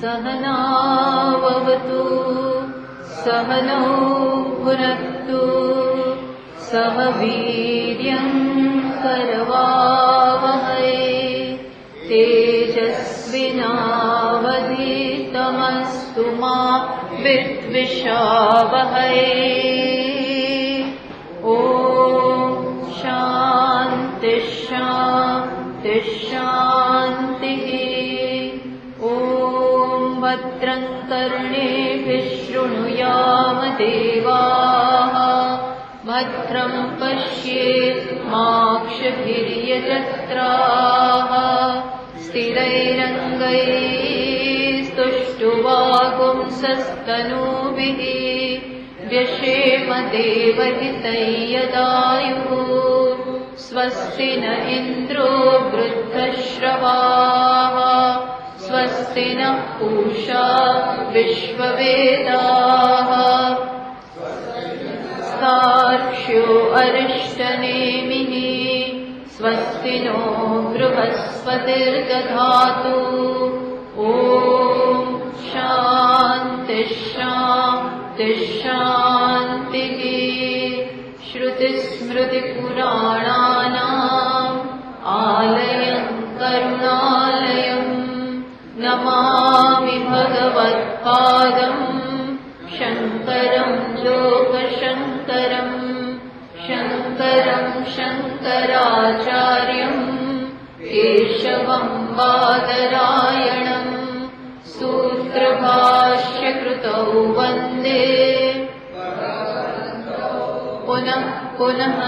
सहनाववतु सहनौ भुनक्तु सह वीर्यं करवावहै तेजस्विनावधीतमस्तु मा विद्विषावहै। ॐ शान्ति शान्ति शान्तिः। ॐ भद्रं कर्णेभिः शृणुयाम देवाः भद्रं पश्येमाक्षभिर्यजत्राः स्थिरैरङ्गैस्तुष्टुवागुंसस्तनूभिः व्यशेम देवहितं यदायुः। स्वस्ति न इन्द्रो वृद्धश्रवाः स्वस्ति नः पूषा विश्ववेदाः सार्क्ष्यो अरिष्टनेमिः स्वस्ति नो बृहस्पतिर्दधातु। ॐ शान्ति शान्ति शान्तिः। श्रुतिस्मृतिपुराणानाम् आलयं करुणालयं नमामि भगवत्पादम् शङ्करं लोकशङ्करं शङ्करं शङ्कराचार्यं केशवं बादरायणं सूत्रभाष्यकृतौ वन्दे पुनः पुनः।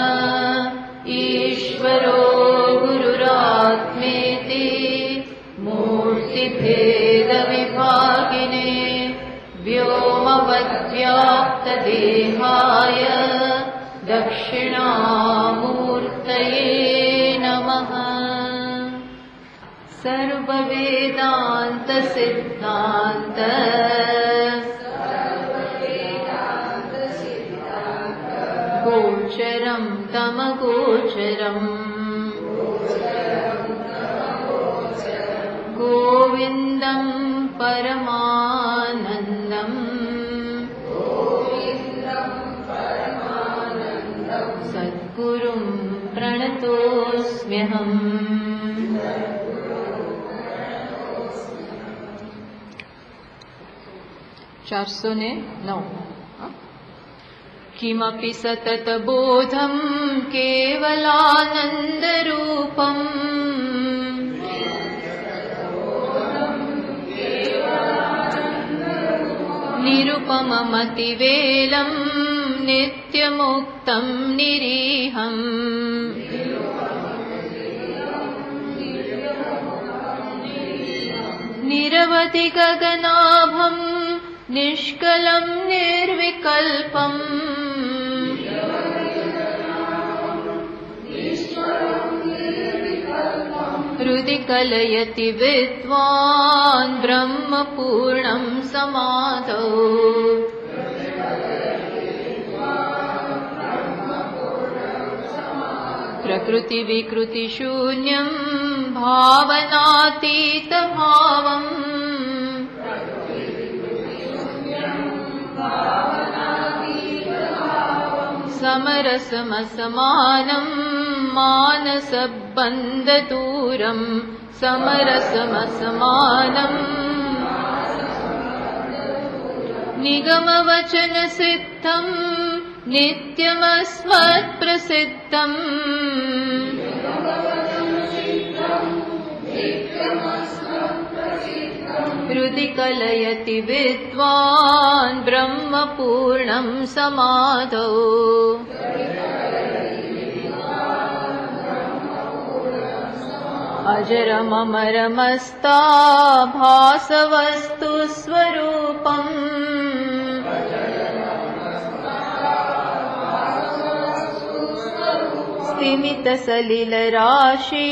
ईश्वरो गुरुरात्मेति मूर्तिभेदविभागिने व्योमवद्व्याप्तदेहाय दक्षिणामूर्तये नमः। सर्ववेदान्तसिद्धान्त गोचरं तमगोचरम् गोविन्दं परमानन्दम् सद्गुरुं प्रणतोऽस्म्यहम्। चारसोने नौ। किमपि सततबोधं केवलानन्दरूपम् निरुपममतिवेलं नित्यमुक्तं निरीहम् निरवधि गगनाभं निष्कलं निर्विकल्पम् हृदि कलयति विद्वान् ब्रह्मपूर्णं समाधौ प्रकृतिविकृतिशून्यं भावनातीतभावम् समरसमसमानं मानसबन्धदूरं समरसमसमानं निगमवचनसिद्धं नित्यमस्मत्प्रसिद्धम् हृदि कलयति विद्वान् ब्रह्मपूर्णं समाधौ अजरममरमस्ताभासवस्तु स्वरूपम् स्तिमितसलिलराशि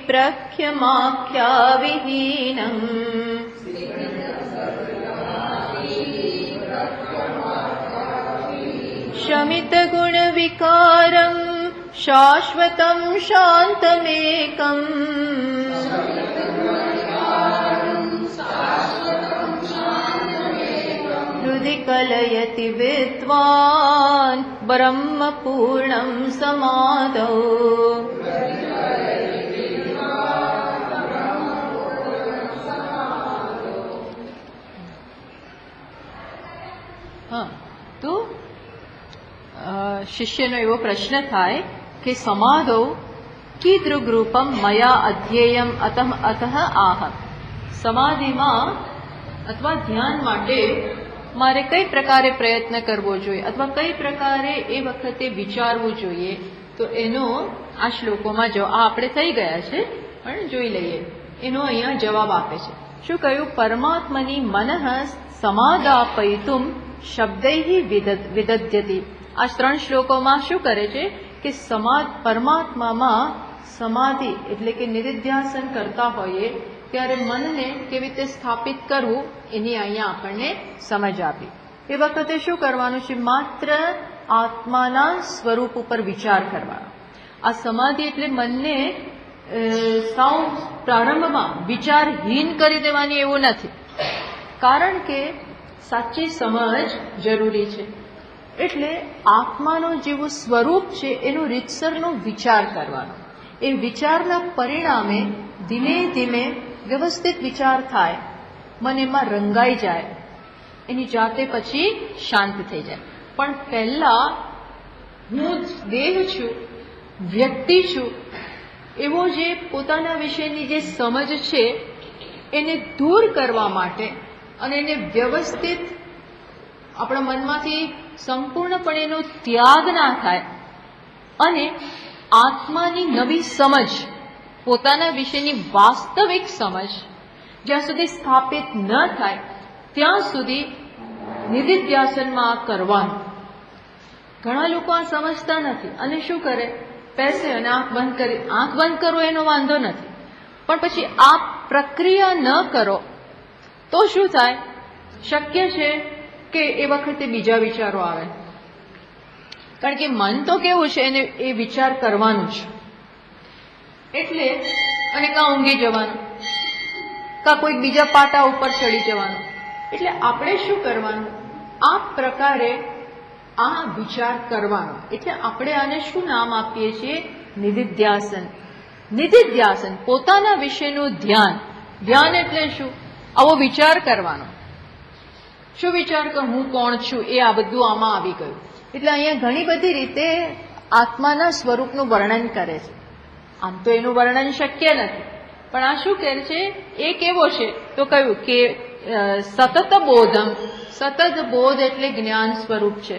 प्रख्यमाख्याविहीनम् शमितगुणविकारं शाश्वतं शान्तमेकम् कलयति विद्वान् ब्रह्मपूर्णं समादौ। हाँ, तो शिष्यનો એવો પ્રશ્ન થાય કે સમાધૌ કીદૃગ્રૂપમ મયા અધ્યેયમ અતઃ આહ. સમાધિમાં અથવા ધ્યાન માટે મારે કઈ પ્રકારે પ્રયત્ન કરવો જોઈએ અથવા કઈ પ્રકારે એ વખતે વિચારવું જોઈએ, તો એનો આ શ્લોકોમાં જો આ આપણે થઈ ગયા છે પણ જોઈ લઈએ. એનો અહીંયા જવાબ આપે છે. શું કહ્યું? પરમાત્મની મનઃ સમાદાપયિતુમ શબ્દૈહિ વિદધ્યતિ. આ 3 શ્લોકોમાં શું કરે છે કે પરમાત્મામાં સમાધિ એટલે કે નિધિધ્યાસન કરતા હોઈએ ત્યારે મનને કેવી રીતે સ્થાપિત કરવું એની અહીંયા આપણને સમજ આપી. એ વખતે શું કરવાનું છે? માત્ર આત્માના સ્વરૂપ ઉપર વિચાર કરવાનો. આ સમાધિ એટલે મનને સાવ પ્રારંભમાં વિચારહીન કરી દેવાની એવું નથી, કારણ કે સાચી સમજ જરૂરી છે. એટલે આત્માનો જેવું સ્વરૂપ છે એનો રીતસરનો વિચાર કરવાનો. એ વિચારના પરિણામે ધીમે ધીમે વ્યવસ્થિત વિચાર થાય, મન એમાં રંગાઈ જાય, એની જાતે પછી શાંત થઈ જાય. પણ પહેલા હું દેહ છું, વ્યક્તિ છું, એવો જે પોતાના વિશેની જે સમજ છે એને દૂર કરવા માટે અને એને વ્યવસ્થિત આપણા મનમાંથી સંપૂર્ણપણે એનો ત્યાગ ના થાય અને આત્માની નવી સમજ, પોતાના વિશેની વાસ્તવિક સમજ જ્યાં સુધી સ્થાપિત ન થાય ત્યાં સુધી નિધિધ્યાસનમાં કરવાનું. ઘણા લોકો આ સમજતા નથી અને શું કરે? બેસે અને આંખ બંધ કરો એનો વાંધો નથી, પણ પછી આ પ્રક્રિયા ન કરો તો શું થાય? શક્ય છે કે એ વખતે બીજા વિચારો આવે, કારણ કે મન તો કેવું છે, એને એ વિચાર કરવાનું છે. એટલે અને કાં ઊંઘી જવાનું, કાં કોઈક બીજા પાટા ઉપર ચડી જવાનું. એટલે આપણે શું કરવાનું? આ પ્રકારે આ વિચાર કરવાનો. એટલે આપણે આને શું નામ આપીએ છીએ? નિધિધ્યાસન. નિધિધ્યાસન પોતાના વિશેનું ધ્યાન. ધ્યાન એટલે શું? આવો વિચાર કરવાનો. શું વિચાર કર? હું કોણ છું? એ આ બધું આમાં આવી ગયું. એટલે અહીંયા ઘણી બધી રીતે આત્માના સ્વરૂપનું વર્ણન કરે છે. આમ તો એનું વર્ણન શક્ય નથી, પણ આ શું કહે છે? એ કેવો છે? તો કહ્યું કે સતત બોધમ. સતત બોધ એટલે જ્ઞાન સ્વરૂપ છે.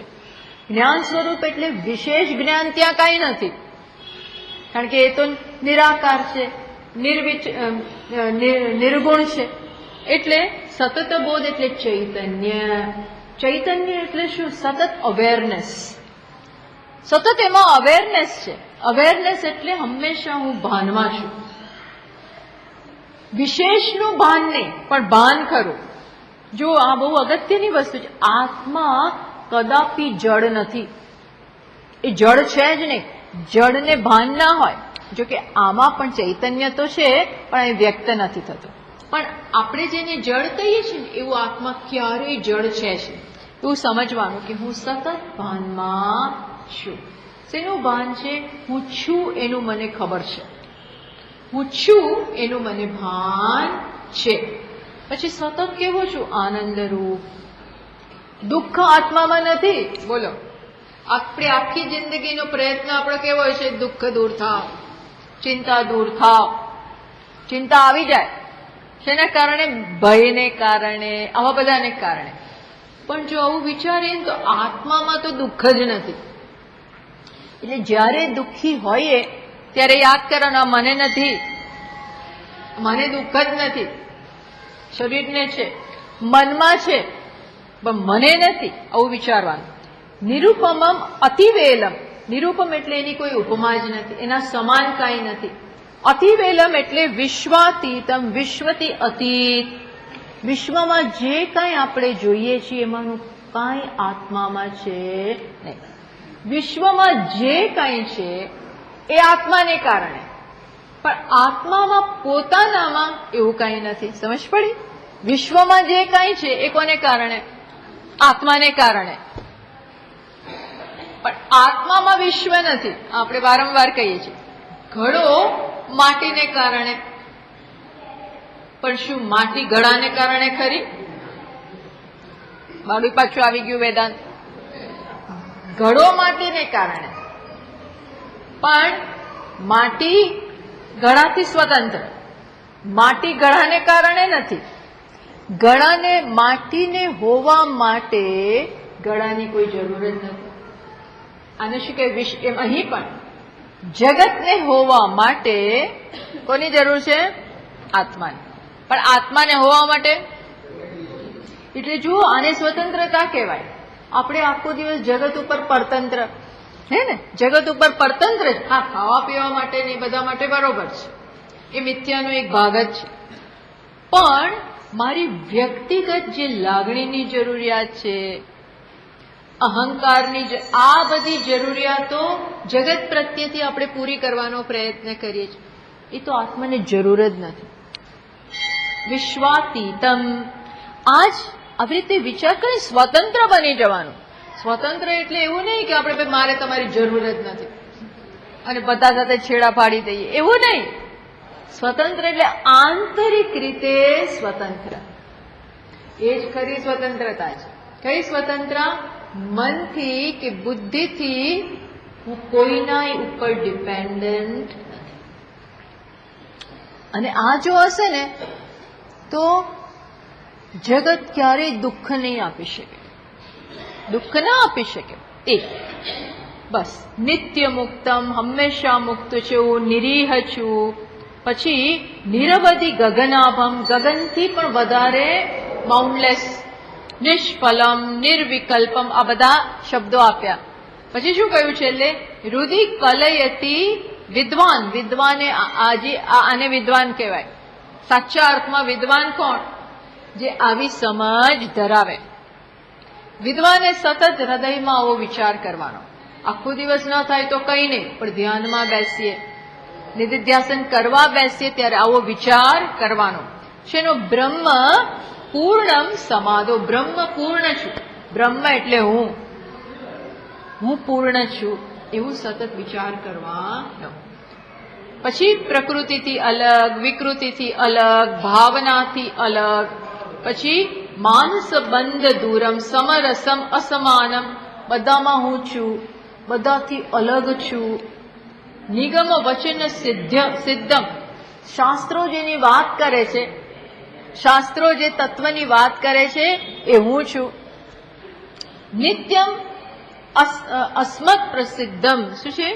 જ્ઞાન સ્વરૂપ એટલે વિશેષ જ્ઞાન ત્યાં કાંઈ નથી, કારણ કે એ તો નિરાકાર છે, નિર્ગુણ છે. એટલે સતત બોધ એટલે ચૈતન્ય. ચૈતન્ય એટલે શું? સતત અવેરનેસ. સતત એમાં અવેરનેસ છે. અવેરનેસ એટલે હંમેશા હું ભાનમાં છું. વિશેષનું ભાન નહીં, પણ ભાન ખરું. જો આ બહુ અગત્યની વસ્તુ છે. આત્મા કદાપી જડ નથી. એ જડ છે જ નહીં. જડને ભાન ના હોય. જો કે આમાં પણ ચૈતન્ય તો છે, પણ એ વ્યક્ત નથી થતું. પણ આપણે જેને જડ કહીએ છીએ ને, એવું આત્મા ક્યારેય જડ છે જ. એવું સમજવાનું કે હું સતત ભાનમાં છું. શેનું ભાન છે? હું છું એનું મને ખબર છે. હું છું એનું મને ભાન છે. પછી સતત કેવો છું? આનંદરૂપ. દુઃખ આત્મામાં નથી. બોલો, આપણે આખી જિંદગીનો પ્રયત્ન આપણો કેવો હોય છે? દુઃખ દૂર થાવ, ચિંતા દૂર થાવ. ચિંતા આવી જાય શેના કારણે? ભયને કારણે, આવા બધાને કારણે. પણ જો આવું વિચારીએ તો આત્મામાં તો દુઃખ જ નથી. એટલે જ્યારે દુઃખી હોઈએ ત્યારે યાદ કરવાના, મને નથી, મને દુઃખ જ નથી. શરીરને છે, મનમાં છે, પણ મને નથી, આવું વિચારવાનું. નિરૂપમમ અતિવેલમ. નિરૂપમ એટલે એની કોઈ ઉપમા જ નથી, એના સમાન કાંઈ નથી. અતિવેલમ એટલે વિશ્વાતીતમ. વિશ્વથી અતીત. વિશ્વમાં જે કાંઈ આપણે જોઈએ છીએ એમાંનું કાંઈ આત્મામાં છે નહીં. વિશ્વમાં જે કાંઈ છે એ આત્માને કારણે, પણ આત્મામાં પોતાનામાં એવું કાંઈ નથી. સમજ પડી? વિશ્વમાં જે કાંઈ છે એ કોને કારણે? આત્માને કારણે. પણ આત્મામાં વિશ્વ નથી. આપણે વારંવાર કહીએ છીએ ઘડો માટીને કારણે, પણ શું માટી ઘડાને કારણે ખરી? મારું પાછું આવી ગયું વેદાંત. ઘડો માટીને કારણે, પણ માટી ઘડાથી સ્વતંત્ર. માટી ઘડાને કારણે નથી. ઘડાને માટીને હોવા માટે ઘડાની કોઈ જરૂર જ નથી. આને શું કે એમ અહીં પણ જગતને હોવા માટે કોની જરૂર છે? આત્માની. પણ આત્માને હોવા માટે એટલે જુઓ, આને સ્વતંત્રતા કહેવાય. આપણે આખો દિવસ જગત ઉપર પરતંત્ર, હે ને, જગત ઉપર પરતંત્ર જ. હા, ખાવા પીવા માટે ને બધા માટે બરોબર છે, એ મિથ્યાનો એક ભાગ જ છે. પણ મારી વ્યક્તિગત જે લાગણીની જરૂરિયાત છે, અહંકારની, આ બધી જરૂરિયાતો જગત પ્રત્યેથી આપણે પૂરી કરવાનો પ્રયત્ન કરીએ છીએ. એ તો આત્માને જરૂર જ નથી. વિશ્વાતીતમ. આજ આવી રીતે વિચાર કરી સ્વતંત્ર બની જવાનું. સ્વતંત્ર એટલે એવું નહીં કે આપણે મારે તમારી જરૂર જ નથી અને બધા સાથે છેડા પાડી દઈએ, એવું નહીં. સ્વતંત્ર એટલે આંતરિક રીતે સ્વતંત્ર. એ જ ખરી સ્વતંત્રતા છે. કઈ સ્વતંત્ર? મનથી કે બુદ્ધિથી હું કોઈના ઉપર ડિપેન્ડન્ટ નથી. અને આ જો હશે ને તો જગત ક્યારેય દુઃખ નહીં આપી શકે, દુઃખ ના આપી શકે. એક બસ નિત્ય મુક્તમ, હંમેશા મુક્ત છું, નિરીહ છું. પછી નિરવધિ ગગનાભમ, ગગનથી પણ વધારે બાઉન્ડલેસ, નિષ્ફલમ, નિર્વિકલ્પમ, આ બધા શબ્દો આપ્યા. પછી શું કહ્યું છે? એટલે રુધિ કલયતી વિદ્વાન. વિદ્વાને આજે આને વિદ્વાન કહેવાય. સાચા અર્થમાં વિદ્વાન કોણ? જે આવી સમજ ધરાવે. વિદ્વાને સતત હૃદયમાં આવો વિચાર કરવાનો. આખો દિવસ ન થાય તો કઈ નહીં, પણ ધ્યાનમાં બેસીએ, નિધિધ્યાસન કરવા બેસીએ ત્યારે આવો વિચાર કરવાનો. શેનો? બ્રહ્મ પૂર્ણમ સમાદો. બ્રહ્મ પૂર્ણ છું. બ્રહ્મ એટલે હું પૂર્ણ છું, એવું સતત વિચાર કરવાનો. પછી પ્રકૃતિથી અલગ, વિકૃતિથી અલગ, ભાવનાથી અલગ. પછી માનસ બંધ દૂરમ, સમરસમ અસમાનમ, બધામાં હું છું, બધાથી અલગ છું. નિગમ વચન સિદ્ધમ, શાસ્ત્રો જેની વાત કરે છે, શાસ્ત્રો જે તત્વની વાત કરે છે એ હું છું. નિત્યમ અસ્મત પ્રસિદ્ધમ. શું છે?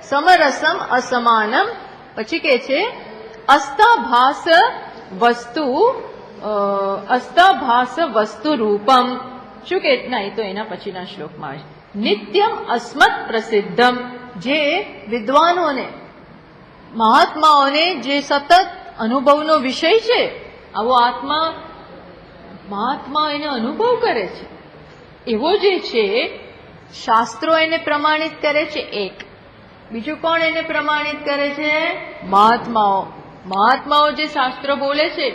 સમરસમ અસમાનમ. પછી કે છે અસ્તાભાસ વસ્તુ રૂપમ. શું કે? ના, એ તો એના પછીના શ્લોકમાં આવે છે. નિત્યમ અસ્મત પ્રસિદ્ધમ, જે વિદ્વાનોને, મહાત્માઓને જે સતત અનુભવનો વિષય છે, આવો આત્મા મહાત્મા એને અનુભવ કરે છે, એવો જે છે શાસ્ત્રો એને પ્રમાણિત કરે છે. એક બીજું કોણ એને પ્રમાણિત કરે છે? મહાત્માઓ. મહાત્માઓ જે શાસ્ત્રો બોલે છે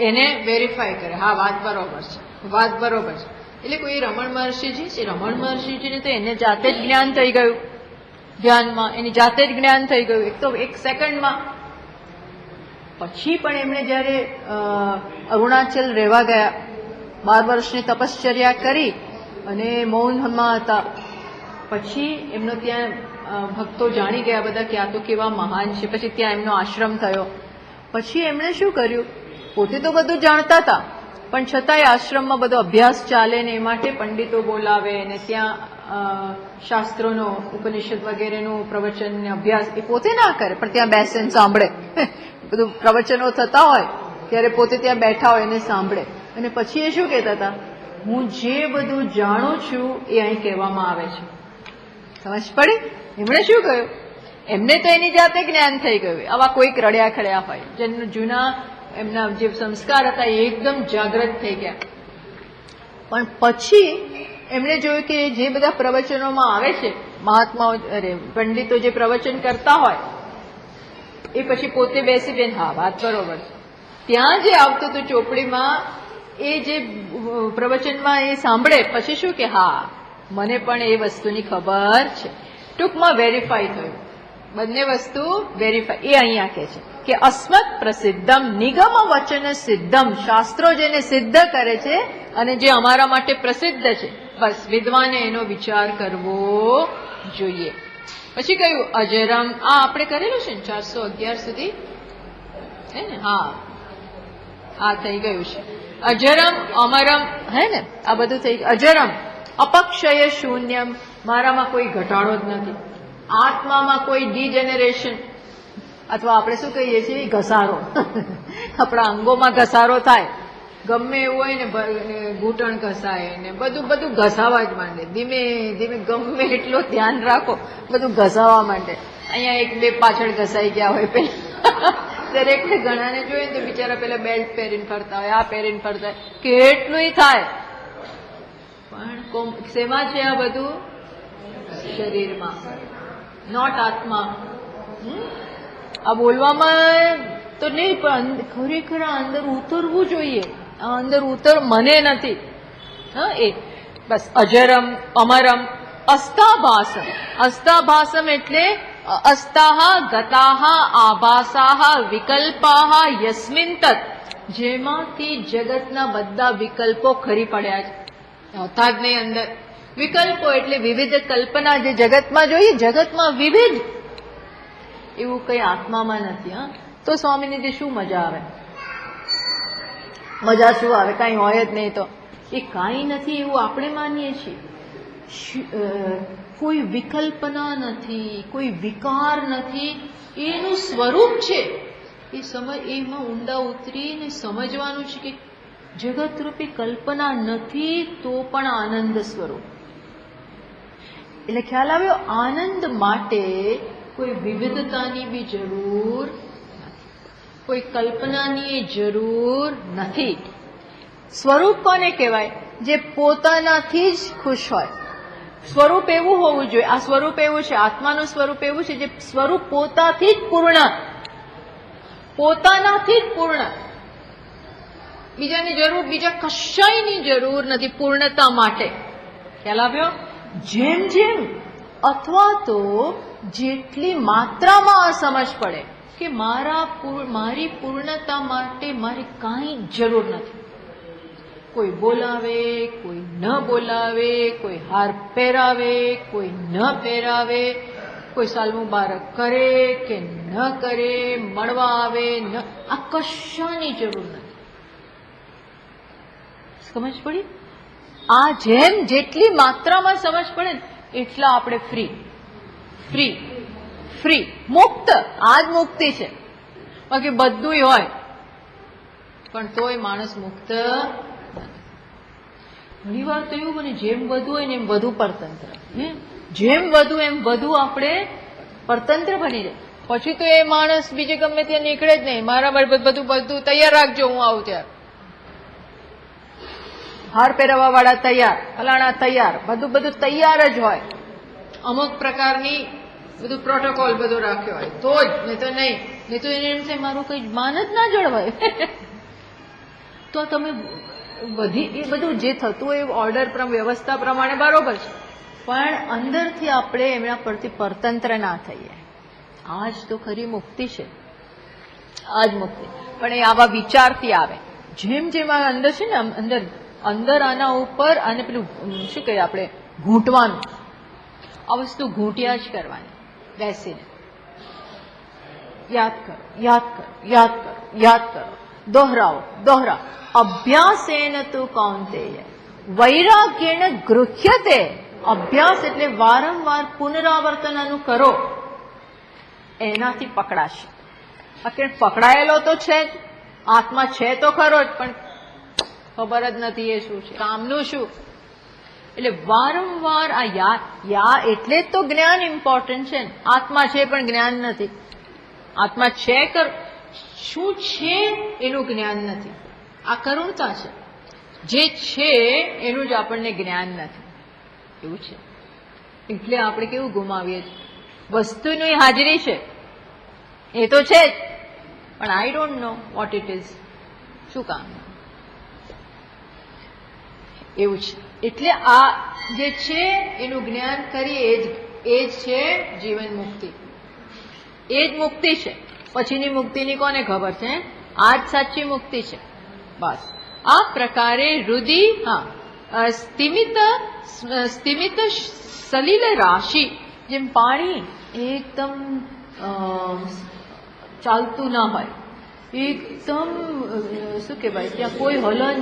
એને વેરીફાઈ કરે. હા, વાત બરોબર છે, વાત બરોબર છે. એટલે કોઈ રમણ મહર્ષિજી છે, રમણ મહર્ષિજીને તો એને જાતે જ જ્ઞાન થઈ ગયું, ધ્યાનમાં એની જાતે જ જ્ઞાન થઈ ગયું, એક તો એક સેકન્ડમાં. પછી પણ એમણે જયારે અરુણાચલ રહેવા ગયા, 12 વર્ષની તપશ્ચર્યા કરી અને મૌનમાં હતા, પછી એમનો ત્યાં ભક્તો જાણી ગયા બધા કે આ તો કેવા મહાન છે. પછી ત્યાં એમનો આશ્રમ થયો. પછી એમણે શું કર્યું? પોતે તો બધું જાણતા હતા, પણ છતાંય આશ્રમમાં બધો અભ્યાસ ચાલે ને એ માટે પંડિતો બોલાવે ને ત્યાં શાસ્ત્રોનો, ઉપનિષદ વગેરેનું પ્રવચન ને અભ્યાસ એ પોતે ના કરે, પણ ત્યાં બેસે ને સાંભળે. બધું પ્રવચનો થતા હોય ત્યારે પોતે ત્યાં બેઠા હોય એને સાંભળે. અને પછી એ શું કહેતા હતા? હું જે બધું જાણું છું એ અહીં કહેવામાં આવે છે. સમજ પડી? એમણે શું કહ્યું? એમને તો એની જાતે જ્ઞાન થઈ ગયું. આવા કોઈક રડ્યા ખડ્યા હોય, જેમના જૂના એમના જે સંસ્કાર હતા એ એકદમ જાગૃત થઈ ગયા. પણ પછી એમણે જોયું કે જે બધા પ્રવચનોમાં આવે છે, મહાત્માઓ, પંડિતો જે પ્રવચન કરતા હોય એ પછી પોતે બેસી બેન હા વાત બરોબર છે. ત્યાં જે આવતું હતું ચોપડીમાં એ જે પ્રવચનમાં એ સાંભળે પછી શું કે હા મને પણ એ વસ્તુની ખબર છે. ટૂંકમાં વેરીફાઈ થયું, બંને વસ્તુ વેરીફાઈ. એ અહીંયા કહે છે કે અસ્મત પ્રસિદ્ધમ નિગમ વચન સિદ્ધમ, શાસ્ત્રો જેને સિદ્ધ કરે છે અને જે અમારા માટે પ્રસિદ્ધ છે, બસ વિદ્વાને એનો વિચાર કરવો જોઈએ. પછી કયું અજરમ, આ આપણે કરેલું છે ને 411 સુધી હે ને? હા આ થઈ ગયું છે. અજરમ અમરમ હે ને, આ બધું થઈ ગયું. અજરમ અપક્ષય શૂન્યમ, મારામાં કોઈ ઘટાડો જ નથી. આત્મામાં કોઈ ડિજેનરેશન અથવા આપણે શું કહીએ છીએ ઘસારો આપણા અંગોમાં ઘસારો થાય, ગમે એવું હોય ને ઘૂંટણ ઘસાય ને બધું ઘસાવા જ માંડે. ધીમે ધીમે ગમે એટલું ધ્યાન રાખો બધું ઘસાવા માંડે. અહીંયા એક બે પાછળ ઘસાઈ ગયા હોય પેલા દરેકને ઘણાને જોઈએ તો બિચારા પેલા બેલ્ટ પહેરીને ફરતા હોય, આ પહેરીને ફરતા હોય, કેટલું થાય. પણ શેમાં છે આ બધું? શરીરમાં, નોટ આત્મા. આ બોલવામાં તો નહીં પણ ખરેખર અંદર ઉતરવું જોઈએ. આ અંદર મને નથી. હા એ બસ. અજરમ અમરમ અસ્તાભાસમ, અસ્તાભાસમ એટલે અસ્તાહ ગતાહ આભાસાહ વિકલ્પાહ યસ્મિન તત, જેમાંથી જગતના બધા વિકલ્પો ખરી પડ્યા છે. હોતા જ નહીં અંદર વિકલ્પો એટલે વિવિધ કલ્પના જે જગતમાં જોઈએ, જગતમાં વિવિધ, એવું કઈ આત્મામાં નથી. હા તો સ્વામીની શું મજા આવે? મજા શું આવે? કઈ હોય જ નહીં. તો એ કાંઈ નથી એવું આપણે માનીએ છીએ. કોઈ વિકલ્પના નથી, કોઈ વિકાર નથી, એનું સ્વરૂપ છે. એ એમાં ઊંડા ઉતરીને સમજવાનું છે કે જગતરૂપી કલ્પના નથી તો પણ આનંદ સ્વરૂપ. એટલે ખ્યાલ આવ્યો? આનંદ માટે કોઈ વિવિધતાની બી જરૂર નથી, કોઈ કલ્પનાની જરૂર નથી. સ્વરૂપ કોને કહેવાય? જે પોતાનાથી જ ખુશ હોય. સ્વરૂપ એવું હોવું જોઈએ. આ સ્વરૂપ એવું છે, આત્માનું સ્વરૂપ એવું છે જે સ્વરૂપ પોતાથી જ પૂર્ણ, પોતાનાથી જ પૂર્ણ. બીજાની જરૂર, બીજા કશાયની જરૂર નથી પૂર્ણતા માટે. ખ્યાલ આવ્યો? જેમ જેમ અથવા તો જેટલી માત્રામાં આ સમજ પડે કે મારી પૂર્ણતા માટે મારી કાંઈ જરૂર નથી. કોઈ બોલાવે, કોઈ ન બોલાવે, કોઈ હાર પહેરાવે, કોઈ ન પહેરાવે, કોઈ સાલ મુબારક કરે કે ન કરે, મળવા આવે ન, આ કશાની જરૂર નથી. સમજ પડી? આ જેમ જેટલી માત્રામાં સમજ પડે ને એટલા આપણે ફ્રી ફ્રી ફ્રી મુક્ત. આ જ મુક્તિ છે. બાકી બધું હોય પણ તોય માણસ મુક્ત. ઘણી વાર તો એવું બને જેમ વધુ હોય ને એમ વધુ પરતંત્ર, જેમ વધુ એમ વધુ આપણે પરતંત્ર બની જાય. પછી તો એ માણસ બીજે ગમે ત્યાં નીકળે જ નહીં. મારા બધું તૈયાર રાખજો, હું આવું ત્યારે. હાર પહેરવા વાળા તૈયાર, ફલાણા તૈયાર, બધું તૈયાર જ હોય. અમુક પ્રકારની બધું પ્રોટોકોલ બધું રાખ્યો હોય તો જ, નહીં તો નહીં. નહીં તો એને એમ થાય મારું કઈ માન જ ના જળવાય. તો તમે બધી એ બધું જે થતું હોય ઓર્ડર વ્યવસ્થા પ્રમાણે બરોબર છે, પણ અંદરથી આપણે એમના પરથી પરતંત્ર ના થઈએ. આ જ તો ખરી મુક્તિ છે. આ જ મુક્તિ. પણ એ આવા વિચારથી આવે. જેમ જેમ આ અંદર છે ને, અંદર આના ઉપર આને પેલું શું કહીએ આપણે, ઘૂંટવાનું. આ વસ્તુ ઘૂંટ્યા જ કરવાની બેસીને. યાદ કરો, યાદ કરો, યાદ કરો, યાદ કરો, દોહરાવો, દોહરાવો. અભ્યાસેન તુ કૌંતેય વૈરાગ્યેણ ગૃહ્યતે. અભ્યાસ એટલે વારંવાર પુનરાવર્તન આનું કરો, એનાથી પકડાશે. બાકી પકડાયેલો તો છે જ, આત્મા છે તો ખરો જ, પણ ખબર જ નથી એ શું છે, કામનું શું. એટલે વારંવાર આ યા એટલે જ તો જ્ઞાન ઇમ્પોર્ટન્ટ છે. આત્મા છે પણ જ્ઞાન નથી. આત્મા છે શું છે એનું જ્ઞાન નથી. આ કરુણતા છે. જે છે એનું જ આપણને જ્ઞાન નથી, એવું છે. એટલે આપણે કેવું ગુમાવીએ છીએ? વસ્તુની હાજરી છે એ તો છે જ, પણ I don't know what it is. શું કામ એવું છે. એટલે આ જે છે એનું જ્ઞાન કરીએ એ જ છે જીવન મુક્તિ. એ જ મુક્તિ છે. પછીની મુક્તિની કોને ખબર છે? આ જ સાચી મુક્તિ છે. બસ આ પ્રકારે રુધિ સ્થિમિત સલિલ રાશિ, જેમ પાણી એકદમ ચાલતું ના હોય, એકદમ શું કહેવાય, ત્યાં કોઈ હલન,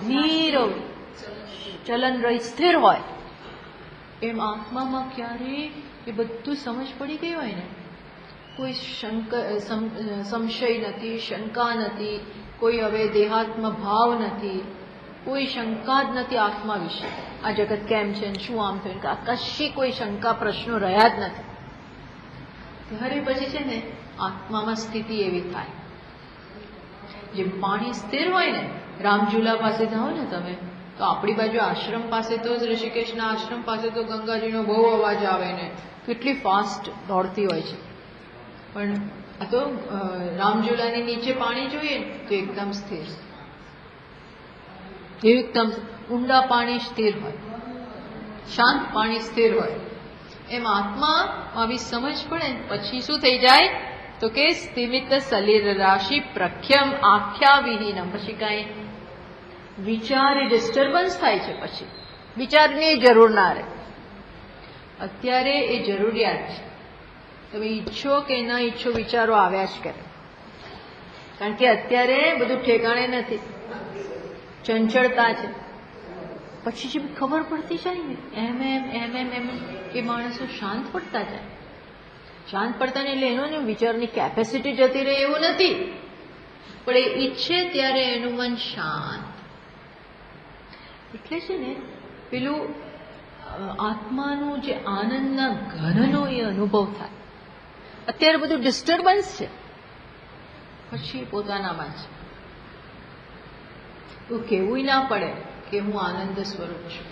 નીરવ ચલન રહી સ્થિર હોય, એમ આત્મામાં ક્યારે એ બધું સમજ પડી ગઈ હોય ને, કોઈ સંશય નથી, શંકા નથી, કોઈ હવે દેહાત્મ ભાવ નથી, કોઈ શંકા જ નથી આત્મા વિશે. આ જગત કેમ છે, શું આમ થયું, કશી કોઈ શંકા પ્રશ્નો રહ્યા જ નથી. ત્યારે પછી છે ને આત્મામાં સ્થિતિ એવી થાય, જેમ પાણી સ્થિર હોય ને. રામઝુલા પાસે જાઓ ને તમે, તો આપણી બાજુ આશ્રમ પાસે તો જ, ઋષિકેશના આશ્રમ પાસે તો ગંગાજીનો બહુ અવાજ આવે ને, કેટલી ફાસ્ટ દોડતી હોય છે. પણ આ તો રામઝુલાની નીચે પાણી જોઈએ તો એકદમ સ્થિર, એકદમ ઊંડા પાણી સ્થિર હોય, શાંત પાણી સ્થિર હોય. એમ આત્મા આવી સમજ પડે પછી શું થઈ જાય? તો કે સ્થિમિત સલિલ રાશિ પ્રખ્યમ આખ્યા વિહીનમ. પછી કાંઈ વિચાર ડિસ્ટર્બન્સ થાય છે, પછી વિચારની જરૂર ના રહે. અત્યારે એ જરૂરિયાત છે. તમે ઈચ્છો કે ના ઈચ્છો, વિચારો આવ્યા જ કરે. કારણ કે અત્યારે બધું ઠેકાણે નથી, ચંચળતા છે. પછી જે ખબર પડતી જાય ને એમ એ માણસો શાંત પડતા જાય. શાંત પડતા ને એટલે એનો ને વિચારની કેપેસિટી જતી રહે એવું નથી, પણ એ ઈચ્છે ત્યારે એનું મન શાંત. એટલે છે ને પેલું આત્માનું જે આનંદના ઘનનો એ અનુભવ થાય. અત્યારે બધું ડિસ્ટર્બન્સ છે, પછી પોતાનામાં છે. તો કહેવું ના પડે કે હું આનંદ સ્વરૂપ છું,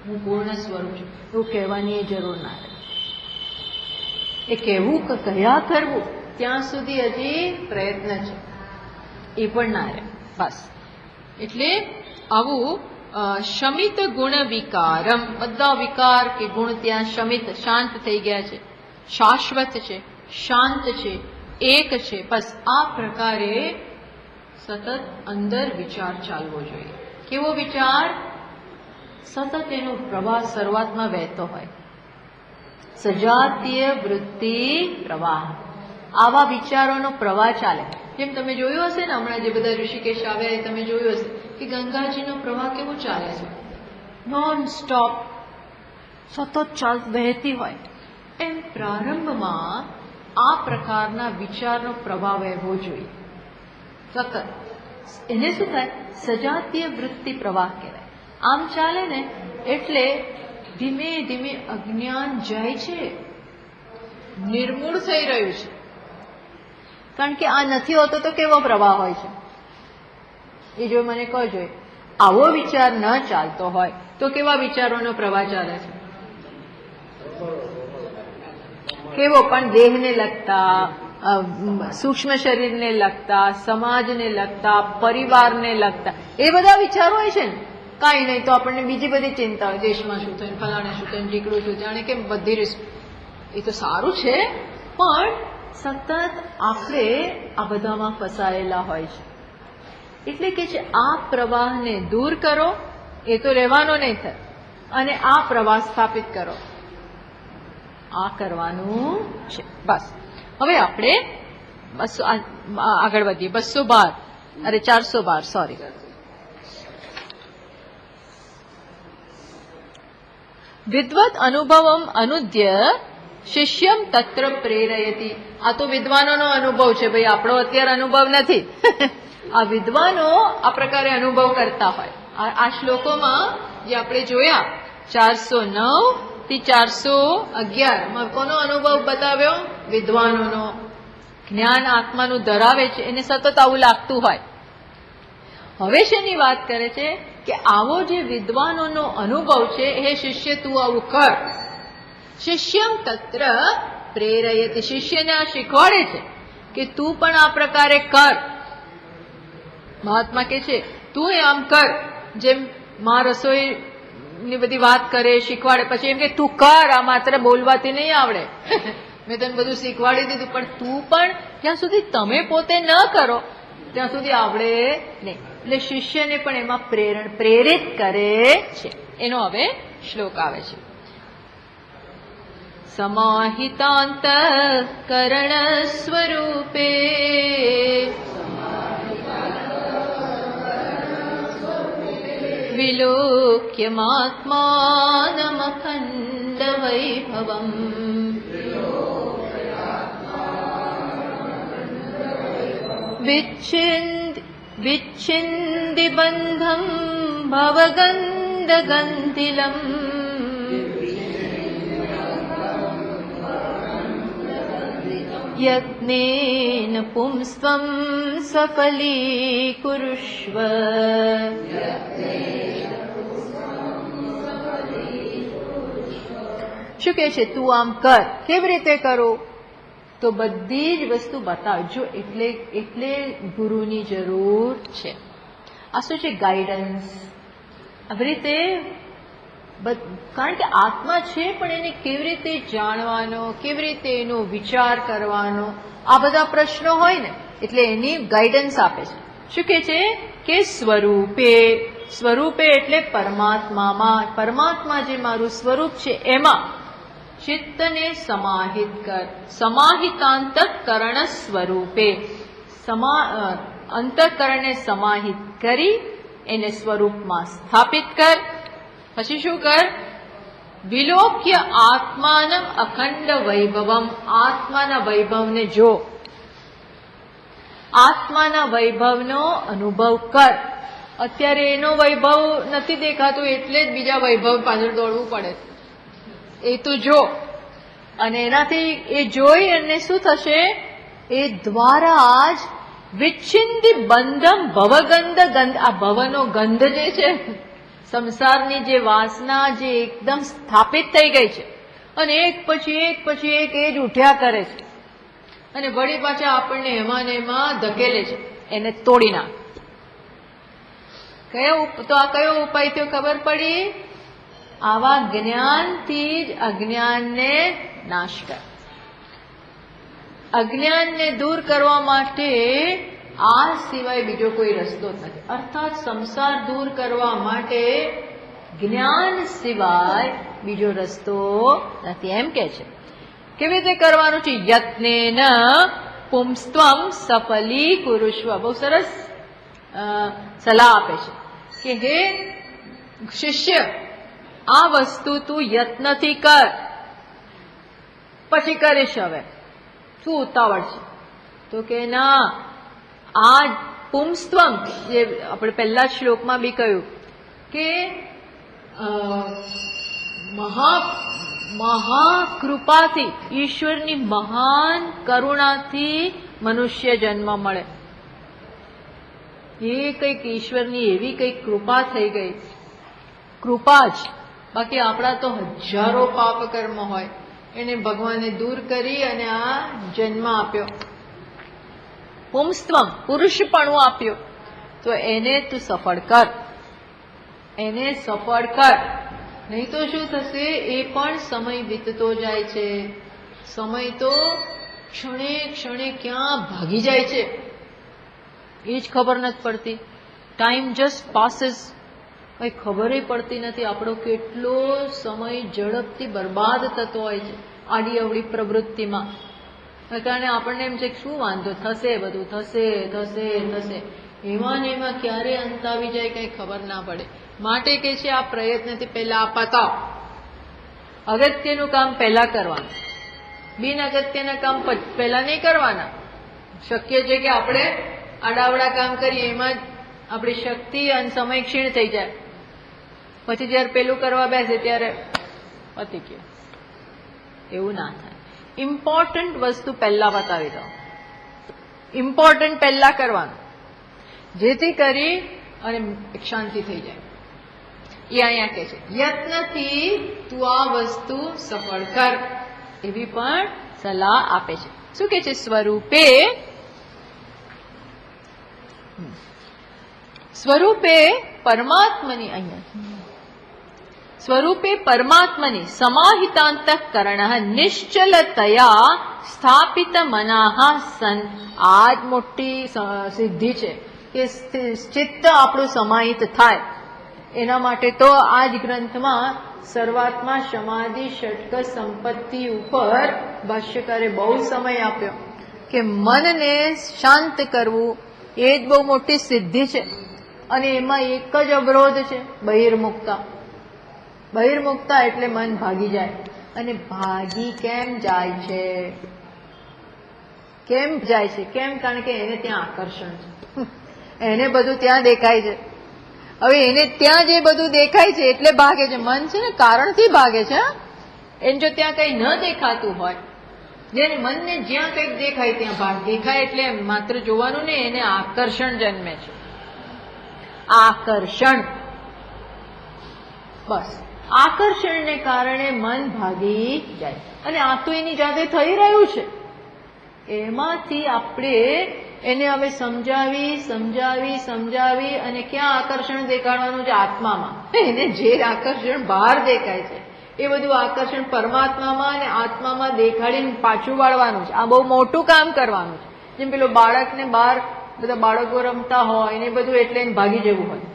હું પૂર્ણ સ્વરૂપ છું, એવું કહેવાની એ જરૂર ના રહે. એ કહેવું કયા કરવું ત્યાં સુધી હજી પ્રયત્ન છે, એ પણ ના રહે. બસ એટલે આવું શમિત ગુણ વિકારમ, બધા વિકાર કે ગુણ ત્યાં શમિત શાંત થઈ ગયા છે, શાશ્વત છે, શાંત છે, એક છે. બસ આ પ્રકારે સતત અંદર વિચાર ચાલવો જોઈએ. કેવો વિચાર? સતત એનો પ્રવાહ શરૂઆતમાં વહેતો હોય, સજાતીય વૃત્તિ પ્રવાહ. આવા વિચારોનો પ્રવાહ ચાલે. જેમ તમે જોયું હશે ને, હમણાં જે બધા ઋષિકેશ આવ્યા એ તમે જોયું હશે કે ગંગાજીનો પ્રવાહ કેવો ચાલે છે, નોન સ્ટોપ સતત વહેતી હોય. એમ પ્રારંભમાં આ પ્રકારના વિચારનો પ્રવાહ વહેવો જોઈએ સતત. એને શું થાય? સજાતીય વૃત્તિ પ્રવાહ કહેવાય. આમ ચાલે ને એટલે ધીમે ધીમે અજ્ઞાન જાય છે, નિર્મૂળ થઈ રહ્યું છે. કારણ કે આ નથી હોતો તો કેવો પ્રવાહ હોય છે એ જો મને કહો જોઈએ. આવો વિચાર ન ચાલતો હોય તો કેવા વિચારોનો પ્રવાહ ચાલે છે? કેવો? પણ દેહને લગતા, સૂક્ષ્મ શરીરને લગતા, સમાજને લગતા, પરિવારને લગતા એ બધા વિચારો હોય છે ને. કાંઈ નહીં તો આપણને બીજી બધી ચિંતા હોય, દેશમાં શું થયું, ફલાણે શું થયું, ટીકડું શું, જાણે કે બધી એ તો સારું છે, પણ સતત આપણે આ બધામાં ફસાયેલા હોય છે. એટલે કે છે આ પ્રવાહને દૂર કરો, એ તો રહેવાનો નહીં થાય, અને આ પ્રવાહ સ્થાપિત કરો, આ કરવાનું છે. બસ હવે આપણે આગળ વધીએ. 412 સોરી. વિદ્વત અનુભવમ અનુદ્ય શિષ્યમ તત્ર પ્રેરયતી. આ તો વિદ્વાનોનો અનુભવ છે ભાઈ, આપણો અત્યારે અનુભવ નથી. આ વિદ્વાનો આ પ્રકારે અનુભવ કરતા હોય. આ શ્લોકોમાં જે આપણે જોયા 409 થી 411 કોનો અનુભવ બતાવ્યો? વિદ્વાનોનો. જ્ઞાન આત્માનું ધરાવે છે એને સતત આવું લાગતું હોય. હવે શેની વાત કરે છે કે આવો જે વિદ્વાનોનો અનુભવ છે, હે શિષ્ય તું આવું કર. શિષ્યમ તત્ર પ્રેરયતિ, શિષ્યને આ શીખવાડે છે કે તું પણ આ પ્રકારે કર. મહાત્મા કે છે તું આમ કર, જેમ માં રસોઈ ની બધી વાત કરે, શીખવાડે, પછી એમ કે તું કર, આ માત્ર બોલવાથી નહીં આવડે. મેં તને બધું શીખવાડી દીધું, પણ તું પણ જ્યાં સુધી તમે પોતે ન કરો ત્યાં સુધી આવડે નહીં. એટલે શિષ્યને પણ એમાં પ્રેરિત કરે છે. એનો હવે શ્લોક આવે છે. સમાહિતાંત કરણ સ્વરૂપે વિલોક્યમાત્માનમખંડ વૈભવમ વિચ્છિન્દि બંધમ ભવગંધગંધિલમ યત્નેન પુંસ્ત્વં સફલીકુરુષ્વ. શું કે છે? તું આમ કર. કેવી રીતે કરું? તો બધી જ વસ્તુ બતાવજો. એટલે ગુરુની જરૂર છે. આ શું છે? ગાઈડન્સ. આવી રીતે, કારણ કે આત્મા છે, પણ એને કેવી રીતે જાણવાનો, કેવી રીતે એનો વિચાર કરવાનો, આ બધા પ્રશ્નો હોય ને, એટલે એની ગાઈડન્સ આપે છે. શું કે છે? કે સ્વરૂપે. સ્વરૂપે એટલે પરમાત્મામાં. પરમાત્મા જે મારું સ્વરૂપ છે એમાં ચિત્તને સમાહિત કર. સમાહિતાંતઃકરણ સ્વરૂપે. અંતઃકરણને સમાહિત કરી એને સ્વરૂપમાં સ્થાપિત કર. પછી શું કર? વિલોક્ય આત્માનમ અખંડ વૈભવમ. આત્માના વૈભવને જો, આત્માના વૈભવનો અનુભવ કર. અત્યારે એનો વૈભવ નથી દેખાતું, એટલે જ બીજા વૈભવ પાછળ દોડવું પડે. એ તો જો, અને એનાથી એ જોઈ અને શું થશે? એ દ્વારા જ વિચ્છિન્દિ બંધમ ભવગંધ ગંધ. આ ભવનો ગંધ જે છે, સંસારની જે વાસના જે એકદમ સ્થાપિત થઈ ગઈ છે, અને એક પછી એક પછી એક એ જ ઉઠ્યા કરે છે, અને વળી પાછા આપણને એમાં ને એમાં ધકેલે છે, એને તોડી નાખ. તો આ કયો ઉપાય થયો? ખબર પડી? આવા જ્ઞાનથી જ અજ્ઞાનને નાશ કર. અજ્ઞાનને દૂર કરવા માટે આ સિવાય બીજો કોઈ રસ્તો નથી. અર્થાત સંસાર દૂર કરવા માટે જ્ઞાન સિવાય બીજો રસ્તો નથી, એમ કે છે. કેવી રીતે કરવાનું છે? યત્નેન પુંસ્ત્વમ સફલી કુરુષ્વ. બહુ સરસ સલાહ આપે છે કે હે શિષ્ય, આ વસ્તુ તું યત્નથી કર, પછી કરીશ. હવે શું ઉતાવળ છે? તો કે ના, આ પુંસ્ત્વમ, જે આપણે પહેલા શ્લોકમાં બી કહ્યું કે મહાકૃપાથી, ઈશ્વરની મહાન કરુણાથી મનુષ્ય જન્મ મળે. એ કંઈક ઈશ્વરની એવી કંઈક કૃપા થઈ ગઈ, કૃપા જ. બાકી આપણા તો હજારો પાપ કર્મ હોય, એને ભગવાને દૂર કરી અને આ જન્મ આપ્યો, પુંસ્ત્વમ પુરુષપણું આપ્યું. તો એને તું સફળ કર, એને સફળ કર. નહીં તો શું થશે? એ પણ સમય વીતતો જાય છે. સમય તો ક્ષણે ક્ષણે ક્યાં ભાગી જાય છે એ જ ખબર નથી પડતી. ટાઈમ જસ્ટ પાસીસ, કઈ ખબર પડતી નથી. આપણો કેટલો સમય ઝડપથી બરબાદ થતો હોય છે આડી અવળી પ્રવૃત્તિમાં. કારણે આપણને એમ છે કે શું વાંધો થશે, બધું થશે થશે થશે, એમાં ને એમાં ક્યારે અંત આવી જાય કઈ ખબર ના પડે. માટે કે છે આ પ્રયત્નથી પહેલા આ પતાવ. અગત્યનું કામ પહેલા કરવાનું, બિન અગત્યના કામ પહેલા નહીં કરવાના. શક્ય છે કે આપણે આડાવડા કામ કરીએ, એમાં આપણી શક્તિ અને સમય ક્ષીણ થઈ જાય. પછી જયારે પેલું કરવા બેસે ત્યારે પતી ગયું. એવું ના થાય. ઇમ્પોર્ટન્ટ વસ્તુ પહેલા બતાવી દો, ઇમ્પોર્ટન્ટ પહેલા કરવાનું, જેથી કરી અને શાંતિ થઈ જાય. એ અહીંયા કહે છે યત્નથી તું આ વસ્તુ સફળ કર, એવી પણ સલાહ આપે છે. શું કે છે? સ્વરૂપે પરમાત્મની, અહીંયા સ્વરૂપે પરમાત્મની સમાહિતાંતઃકરણ નિશ્ચલતયા સ્થાપિત મનાહ સન. આ જ મોટી સિદ્ધિ છે કે ચિત્ત આપણું સમાહિત થાય. એના માટે તો આ જ ગ્રંથમાં શરૂઆતમાં સમાધિ ષટક સંપત્તિ ઉપર ભાષ્યકારે બહુ સમય આપ્યો કે મનને શાંત કરવું એ જ બહુ મોટી સિદ્ધિ છે. અને એમાં એક જ અવરોધ છે, બહિર્મુક્તા. બહિર્મુક્તા એટલે મન ભાગી જાય. અને ભાગી કેમ જાય છે? કેમ જાય છે? કેમ? કારણ કે એને ત્યાં આકર્ષણ છે, એને બધું ત્યાં દેખાય છે. હવે એને ત્યાં જે બધું દેખાય છે એટલે ભાગે છે. મન છે ને કારણથી ભાગે છે. એને જો ત્યાં કઈ ન દેખાતું હોય, જેને મનને જ્યાં કંઈક દેખાય ત્યાં ભાગ દેખાય એટલે માત્ર જોવાનું ને, એને આકર્ષણ જન્મે છે. આકર્ષણ, બસ આકર્ષણને કારણે મન ભાગી જાય. અને આ તો એની જાતે થઈ રહ્યું છે. એમાંથી આપણે એને હવે સમજાવી અને ક્યાં આકર્ષણ દેખાડવાનું છે? આત્મામાં. એને જે આકર્ષણ બહાર દેખાય છે એ બધું આકર્ષણ પરમાત્મામાં અને આત્મામાં દેખાડીને પાછું વાળવાનું છે. આ બહુ મોટું કામ કરવાનું છે. જેમ પેલો બાળકને બહાર બધા બાળકો રમતા હોય એને બધું એટલે એને ભાગી જવું હોય,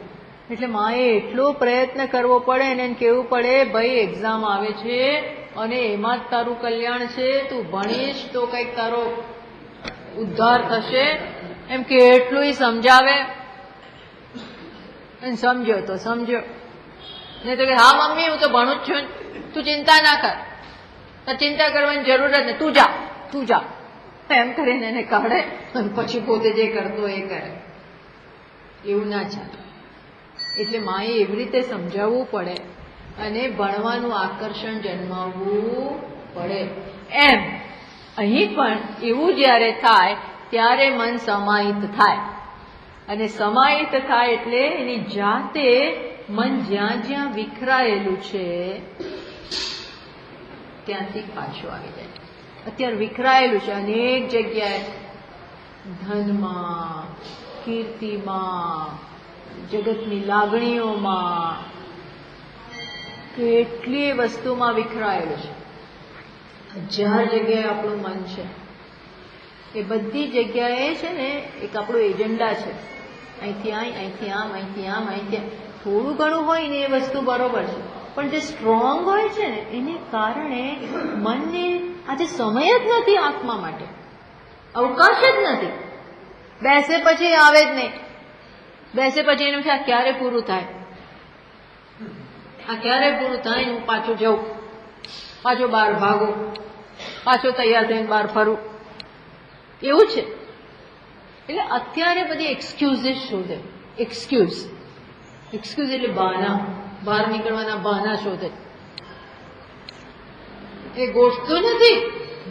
એટલે માએ એટલો પ્રયત્ન કરવો પડે અને એને કહેવું પડે ભાઈ એક્ઝામ આવે છે અને એમાં જ તારું કલ્યાણ છે, તું ભણીશ તો કંઈક તારો ઉદ્ધાર થશે, એમ કે એટલું સમજાવે. સમજ્યો તો સમજ્યો, નહીં તો કે હા મમ્મી હું તો ભણું જ છું, તું ચિંતા ના કર, ચિંતા કરવાની જરૂર જ નહીં, તું જા એમ કરીને એને કાઢે અને પછી પોતે જે કરતો એ કરે. એવું ના ચાલે. એટલે માએ એવી રીતે સમજાવવું પડે અને ભણવાનું આકર્ષણ જન્માવવું પડે. એમ અહીં પણ એવું જ્યારે થાય ત્યારે મન સમાહિત થાય. અને સમાહિત થાય એટલે એની જાતે મન જ્યાં જ્યાં વિખરાયેલું છે ત્યાંથી પાછું આવી જાય. અત્યારે વિખરાયેલું છે અનેક જગ્યાએ, ધનમાં, કીર્તિમાં, જગતની લાગણીઓમાં, કેટલી વસ્તુમાં વિખરાયેલું છે. 1000 જગ્યાએ આપણું મન છે. એ બધી જગ્યાએ છે ને એક આપણું એજન્ડા છે. અહીંથી અહીંથી આમ, અહીંથી આમ, અહીંથી થોડું ઘણું હોય ને એ વસ્તુ બરોબર છે, પણ જે સ્ટ્રોંગ હોય છે ને એને કારણે મનને આજે સમય જ નથી, આત્મા માટે અવકાશ જ નથી. બેસે પછી આવે જ નહીં. બેસે પછી એનું છે આ ક્યારે પૂરું થાય, આ ક્યારે પૂરું થાય, હું પાછું જઉં, પાછો બહાર ભાગો, પાછો તૈયાર થઈને બહાર ફરું, એવું છે. એટલે અત્યારે બધી એક્સક્યુઝિસ શોધે. એક્સક્યુઝ એટલે બહાના, બહાર નીકળવાના બહાના શોધે. એ ગોઠતું નથી,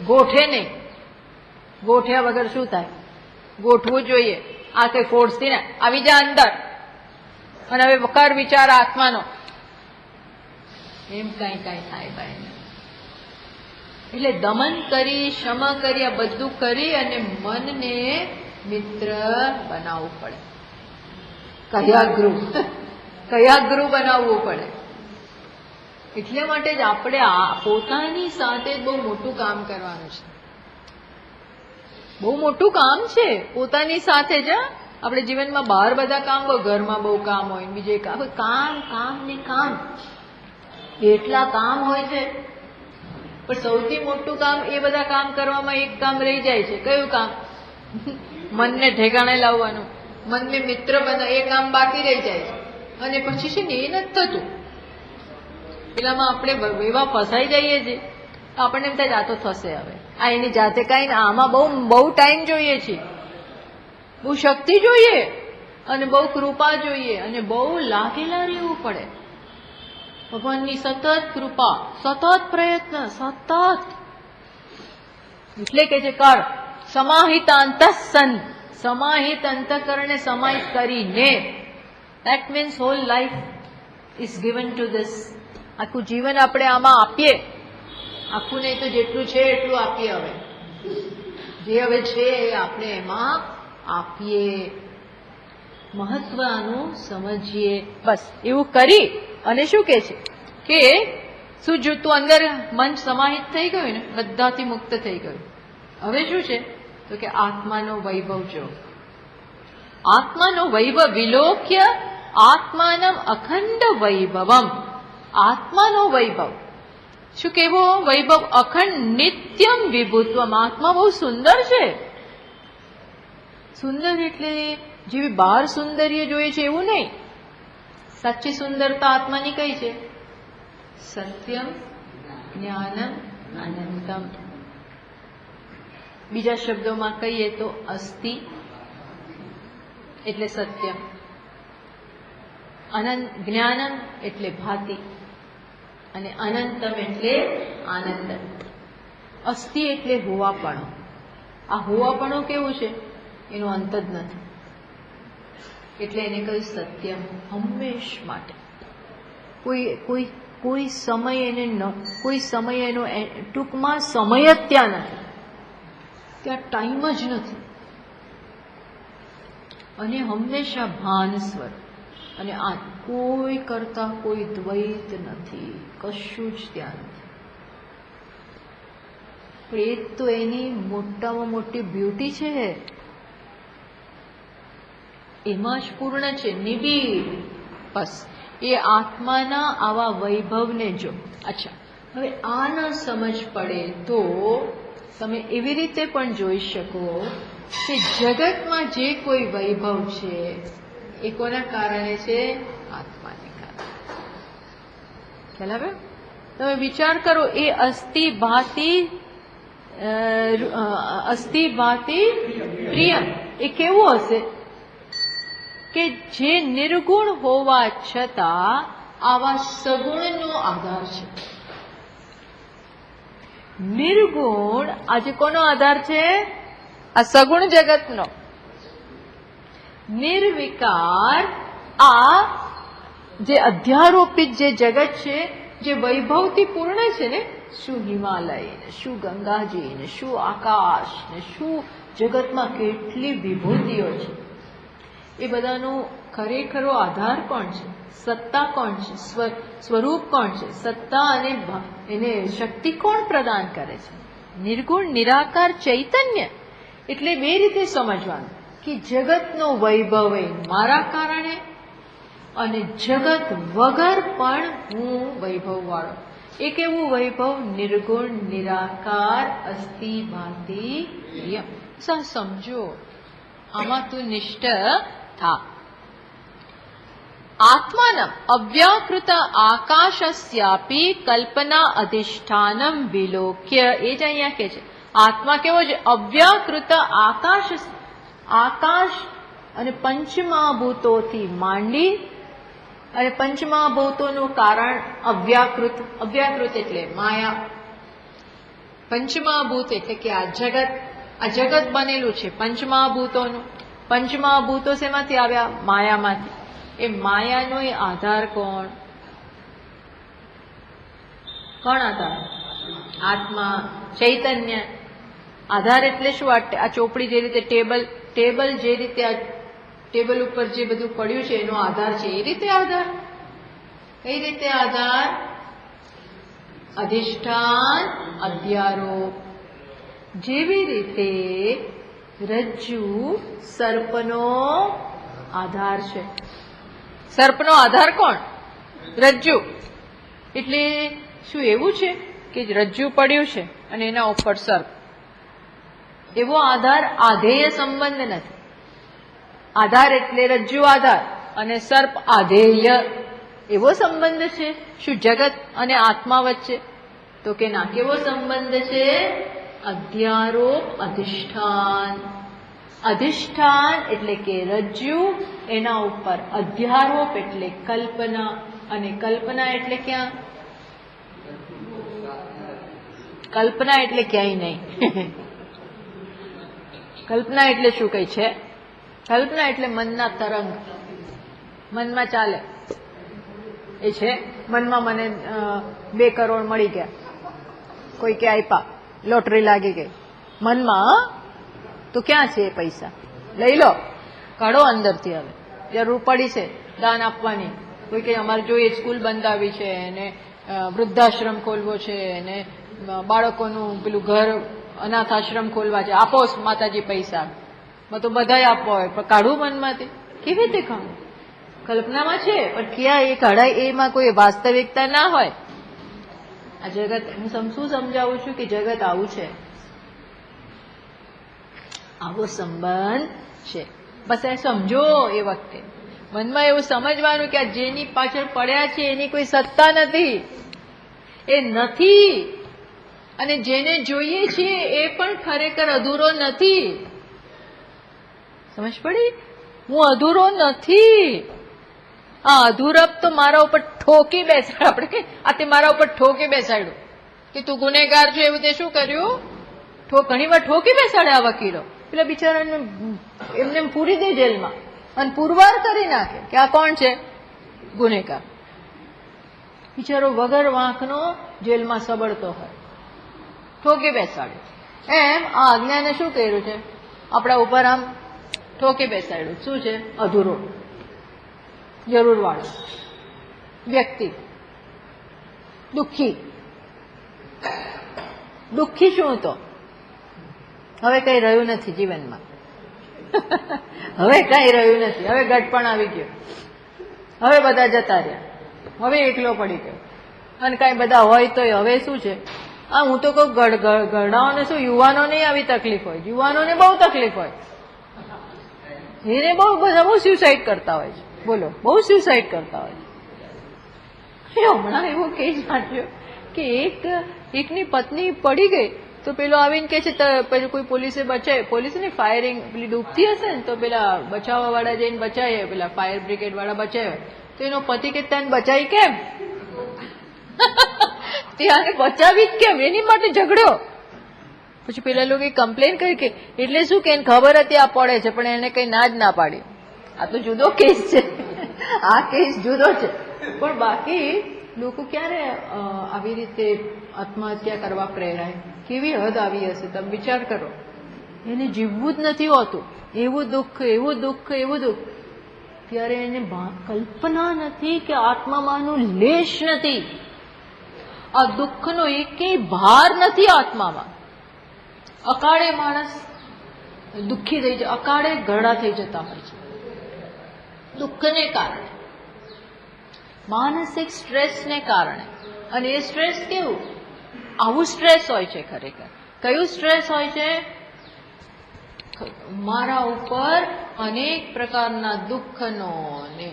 ગોઠે નહીં. ગોઠ્યા વગર શું થાય? ગોઠવું જોઈએ. આ કઈ ફોર્સથી ને આવી જા અંદર અને હવે કર વિચાર આત્માનો, એમ કઈ થાય ભાઈ. એટલે દમન કરી, શમ કરી, આ બધું કરી અને મનને મિત્ર બનાવવું પડે. કયાગૃહ બનાવવું પડે. એટલે માટે જ આપણે પોતાની સાથે બહુ મોટું કામ કરવાનું છે. બહુ મોટું કામ છે પોતાની સાથે જ. આપણે જીવનમાં બહાર બધા કામ હોય, ઘરમાં બહુ કામ હોય, બીજે કામ એટલા કામ હોય છે, પણ સૌથી મોટું કામ એ બધા કામ કરવામાં એક કામ રહી જાય છે. કયું કામ? મનને ઠેકાણે લાવવાનું, મનને મિત્ર બનાવ, એ કામ બાકી રહી જાય છે. અને પછી છે ને એ નથી થતું. પેલામાં આપણે એવા ફસાઈ જઈએ છીએ, આપણને એમ થાય આ તો થશે, હવે આ એની જાતે કાંઈ આમાં બહુ ટાઈમ જોઈએ છે, બહુ શક્તિ જોઈએ અને બહુ કૃપા જોઈએ અને બહુ લાગેલા રહેવું પડે. ભગવાનની સતત કૃપા, સતત પ્રયત્ન, સતત. એટલે કે છે કર સમાહિતાંત સન, સમાહિત અંતઃકરણને સમાહિત કરીને. That means hall life. Is given to this. આખું જીવન આપણે આમાં આપીએ, આખું નહીં તો જેટલું છે એટલું આપીએ. હવે જે હવે છે એ આપણે એમાં આપીએ, મહત્વ આનું સમજીએ. બસ એવું કરી અને શું કે છે કે શું જો તું અંદર મન સમાહિત થઈ ગયું ને, બધાથી મુક્ત થઈ ગયું. હવે શું છે તો કે આત્માનો વૈભવ જો. આત્માનો વૈભવ વિલોક્ય આત્માનમ અખંડ વૈભવમ. આત્માનો વૈભવ શું કેવો વૈભવ? અખંડ નિત્યમ વિભુત્વમ. આત્મા બહુ સુંદર છે. સુંદર એટલે જેવી બહાર સુંદર્ય જોઈએ છે એવું નહીં. સાચી સુંદરતા આત્માની કઈ છે? સત્યમ જ્ઞાનમ અનંતમ. બીજા શબ્દોમાં કહીએ તો અસ્તિ એટલે સત્યમ, અનંત જ્ઞાનમ એટલે ભાતિ, અને અનંતમ એટલે આનંદ. અસ્તિ એટલે હોવાપણું. આ હોવાપણું કેવું છે? એનો અંત જ નથી. એટલે એને કહ્યું સત્યમ, હંમેશ માટે. કોઈ સમય એને કોઈ સમય એનો ટૂંકમાં સમય જ ત્યાં નથી, ત્યાં ટાઈમ જ નથી. અને હંમેશા ભાનસ્વર. અને આ કોઈ કરતા કોઈ દ્વૈત નથી, કશું જ ત્યાં નથી. પણ એ તો એની મોટામાં મોટી બ્યુટી છે, એમાં જ પૂર્ણ છે, નિબિડ. બસ એ આત્માના આવા વૈભવને જો. અચ્છા, હવે આ ન સમજ પડે તો તમે એવી રીતે પણ જોઈ શકો કે જગતમાં જે કોઈ વૈભવ છે એ કોના કારણે છે? આત્માને કારણે. ખ્યાલ આવે? તમે વિચાર કરો, એ અસ્થિ ભાતિ પ્રિયમ એ કેવું હશે કે જે નિર્ગુણ હોવા છતાં આવા સગુણનો આધાર છે. નિર્ગુણ આજે કોનો આધાર છે? આ સગુણ જગતનો. નિર્વિકાર આ જે અધ્યારોપિત જે જગત છે, જે વૈભવથી પૂર્ણ છે ને, શું હિમાલય ને શું ગંગાજી ને શું આકાશ ને શું જગતમાં કેટલી વિભૂતિઓ છે, એ બધાનો ખરેખરો આધાર કોણ છે? સત્તા કોણ છે? સ્વરૂપ કોણ છે? સત્તા અને એને શક્તિ કોણ પ્રદાન કરે છે? નિર્ગુણ નિરાકાર ચૈતન્ય. એટલે બે રીતે સમજવાનું કે જગતનો વૈભવ એ મારા કારણે, અને જગત વગર પણ હું વૈભવ વાળો. એ કેવું વૈભવ? નિર્ગુણ નિરાકાર અસ્થિ ભાતિ પ્રિયમ. સમજો, આમાં તું નિષ્ઠ થા. આત્માનમ અવ્યાકૃત આકાશસ્યાપી કલ્પના અધિષ્ઠાનમ વિલોક્ય. એ જ અહીંયા કે છે આત્મા કેવો છે? અવ્યાકૃત આકાશ. આકાશ અને પંચમહાભૂતોથી માંડી, અને પંચમહાભૂતોનું કારણ અવ્યાકૃત. અવ્યાકૃત એટલે માયા. પંચમહાભૂત એટલે કે આ જગત બનેલું છે પંચમહાભૂતોનું. પંચમહાભૂતો શેમાંથી આવ્યા? માયામાંથી. એ માયાનો એ આધાર કોણ? કોણ આધાર? આત્મા ચૈતન્ય. આધાર એટલે શું? આ ચોપડી જે રીતે ટેબલ જે રીતે આ ટેબલ ઉપર જે બધું પડ્યું છે એનો આધાર છે, એ રીતે આધાર. કઈ રીતે આધાર? અધિષ્ઠાન અધ્યારોપ. જેવી રીતે રજ્જુ સર્પનો આધાર છે. સર્પનો આધાર કોણ? રજ્જુ. એટલે શું એવું છે કે રજ્જુ પડ્યું છે અને એના ઉપર સર્પ? એવો આધાર આધેય સંબંધ નથી. આધાર એટલે રજ્જુ આધાર અને સર્પ આધેય, એવો સંબંધ છે શું જગત અને આત્મા વચ્ચે? તો કે ના. કેવો સંબંધ છે? અધ્યારોપ અધિષ્ઠાન. અધિષ્ઠાન એટલે કે રજ્જુ, એના ઉપર અધ્યારોપ એટલે કલ્પના. અને કલ્પના એટલે ક્યાં? કલ્પના એટલે ક્યાંય નહીં. કલ્પના એટલે શું કઈ છે? કલ્પના એટલે મનના તરંગ, મનમાં ચાલે. એ છે મનમાં મને 2 કરોડ મળી ગયા, કોઈ કે આપ્યા, લોટરી લાગી ગઈ મનમાં, તો ક્યાં છે એ પૈસા? લઈ લો, કાઢો અંદરથી. હવે જરૂર પડી છે દાન આપવાની, કોઈ કે અમારે જોઈએ સ્કૂલ બંધાવી છે અને વૃદ્ધાશ્રમ ખોલવો છે અને બાળકોનું પેલું ઘર અનાથ આશ્રમ ખોલવા છે, આપો માતાજી પૈસા, તો બધાય આપવા હોય, પણ કાઢું મનમાંથી કેવી રીતે કાઢું? કલ્પનામાં છે પણ ક્યાં એ કાઢાય? એમાં કોઈ વાસ્તવિકતા ના હોય. આ જગત, હું શું સમજાવું છું કે જગત આવું છે, આવો સંબંધ છે. બસ એ સમજો. એ વખતે મનમાં એવું સમજવાનું કે આ જેની પાછળ પડ્યા છે એની કોઈ સત્તા નથી, એ નથી. અને જેને જોઈએ છીએ એ પણ ખરેખર અધૂરો નથી. સમજ પડી? હું અધૂરો નથી. આ અધૂરપ તો મારા ઉપર ઠોકી બેસાડ, આપણે કે આ તે મારા ઉપર ઠોકી બેસાડ્યું કે તું ગુનેગાર છે, એવું તે શું કર્યું? ઘણી વાર ઠોકી બેસાડે આ વકીલો. પેલા બિચારાને એમને પૂરી દે જેલમાં અને પુરવાર કરી નાખે કે આ કોણ છે? ગુનેગાર. બિચારો વગર વાંકનો જેલમાં સબળતો હોય, ઠોકી બેસાડે. એમ આ અજ્ઞાને શું કર્યું છે? આપણા ઉપર આમ ઠોકી બેસાડ્યું. શું છે? અધૂરો, જરૂર વાળો વ્યક્તિ, દુઃખી. દુઃખી શું? તો હવે કઈ રહ્યું નથી જીવનમાં. હવે કઈ રહ્યું નથી. હવે ગઢપણ આવી ગયો, હવે બધા જતા રહ્યા, હવે એકલો પડી ગયો. અને કઈ બધા હોય તો હવે શું છે? હું તો કહું ઘરડાઓને શું, યુવાનોને આવી તકલીફ હોય, યુવાનોને બહુ તકલીફ હોય, એને બહુ સ્યુસાઇડ કરતા હોય છે. બોલો, બહુ સ્યુસાઇડ કરતા હોય છે. હમણાં એવો કેસ વાંચ્યો કે એકની પત્ની પડી ગઈ તો પેલો આવીને કે છે, પેલું કોઈ પોલીસે બચાવે, પોલીસ ને ફાયરિંગ પેલી ડૂબતી હશે ને તો પેલા બચાવવા વાળા જઈને બચાવે, પેલા ફાયર બ્રિગેડ વાળા બચાવે, તો એનો પતિ કે તને બચાવી કેમ? ત્યાંને બચાવી જ કેમ? એની માટે ઝઘડ્યો. પછી પેલા લોકો કમ્પ્લેન કરી કે એટલે શું કે ખબર હતી આ પડે છે પણ એને કઈ ના જ ના પાડી. આ તો જુદો કેસ છે, આ કેસ જુદો છે. પણ બાકી લોકો ક્યારે આવી રીતે આત્મહત્યા કરવા પ્રેરાય? કેવી હદ આવી હશે? તમે વિચાર કરો. એને જીવવું જ નથી હોતું, એવું દુઃખ, એવું દુઃખ, એવું દુઃખ. ત્યારે એને કલ્પના નથી કે આત્મામાંનું લેશ નથી, આ દુઃખનો એકેય ભાર નથી આત્મામાં. અકાળે માણસ દુઃખી થઈ જાય, અકાળે ગરડા થઈ જતા હોય છે દુઃખને કારણે, માનસિક સ્ટ્રેસને કારણે. અને એ સ્ટ્રેસ કેવું? આવું સ્ટ્રેસ હોય છે ખરેખર. કયું સ્ટ્રેસ હોય છે? મારા ઉપર અનેક પ્રકારના દુઃખનો ને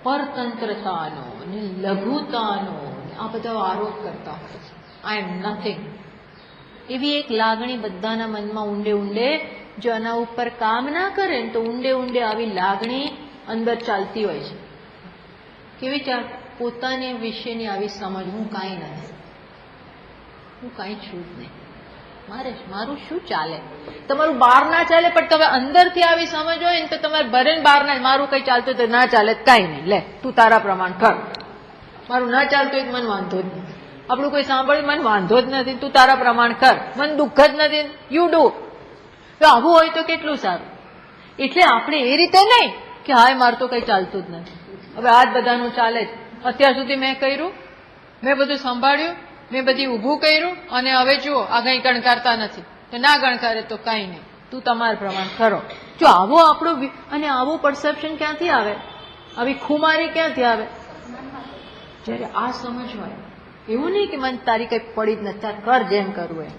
પરતંત્રતાનો ને લઘુતાનો આ બધા આરોપ કરતા હોય છે. આઈ એમ નથિંગ. એવી એક લાગણી બધાના મનમાં ઊંડે ઊંડે, જો આના ઉપર કામ ના કરે ને તો ઊંડે ઊંડે આવી લાગણી અંદર ચાલતી હોય છે. કેવી ચાલ? પોતાની વિશેની આવી સમજ, હું કાંઈ નથી, હું કાંઈ છું જ નહીં, મારું શું ચાલે? તમારું બહાર ના ચાલે પણ તમે અંદરથી આવી સમજ હોય ને તો તમારે ભરે ને બહાર ના, મારું કઈ ચાલતું તો ના ચાલે કાંઈ નહીં, લે તું તારા પ્રમાણ કર. મારું ના ચાલતું હોય મને વાંધો જ નથી, આપણું કોઈ સાંભળ્યું મને વાંધો જ નથી, તું તારા પ્રમાણ કર, મને દુઃખ જ નથી, યુ ડુ. તો આવું હોય તો કેટલું સારું. એટલે આપણે એ રીતે નહીં કે હાય મારું તો કઈ ચાલતું જ નથી, હવે આ જ બધાનું ચાલે જ. અત્યાર સુધી મેં કર્યું, મેં બધું સંભાળ્યું, મેં બધી ઊભું કર્યું અને હવે જુઓ આ કંઈ ગણકારતા નથી. તો ના ગણકારે તો કાંઈ નહીં, તું તમારા પ્રમાણ કરો. જો આવો આપણો, અને આવું પરસેપ્શન ક્યાંથી આવે? આવી ખુમારી ક્યાંથી આવે? જયારે આ સમજ હોય. એવું નહીં કે મને તારી કઈ પડી જ નથી, તાર કર જેમ કરવું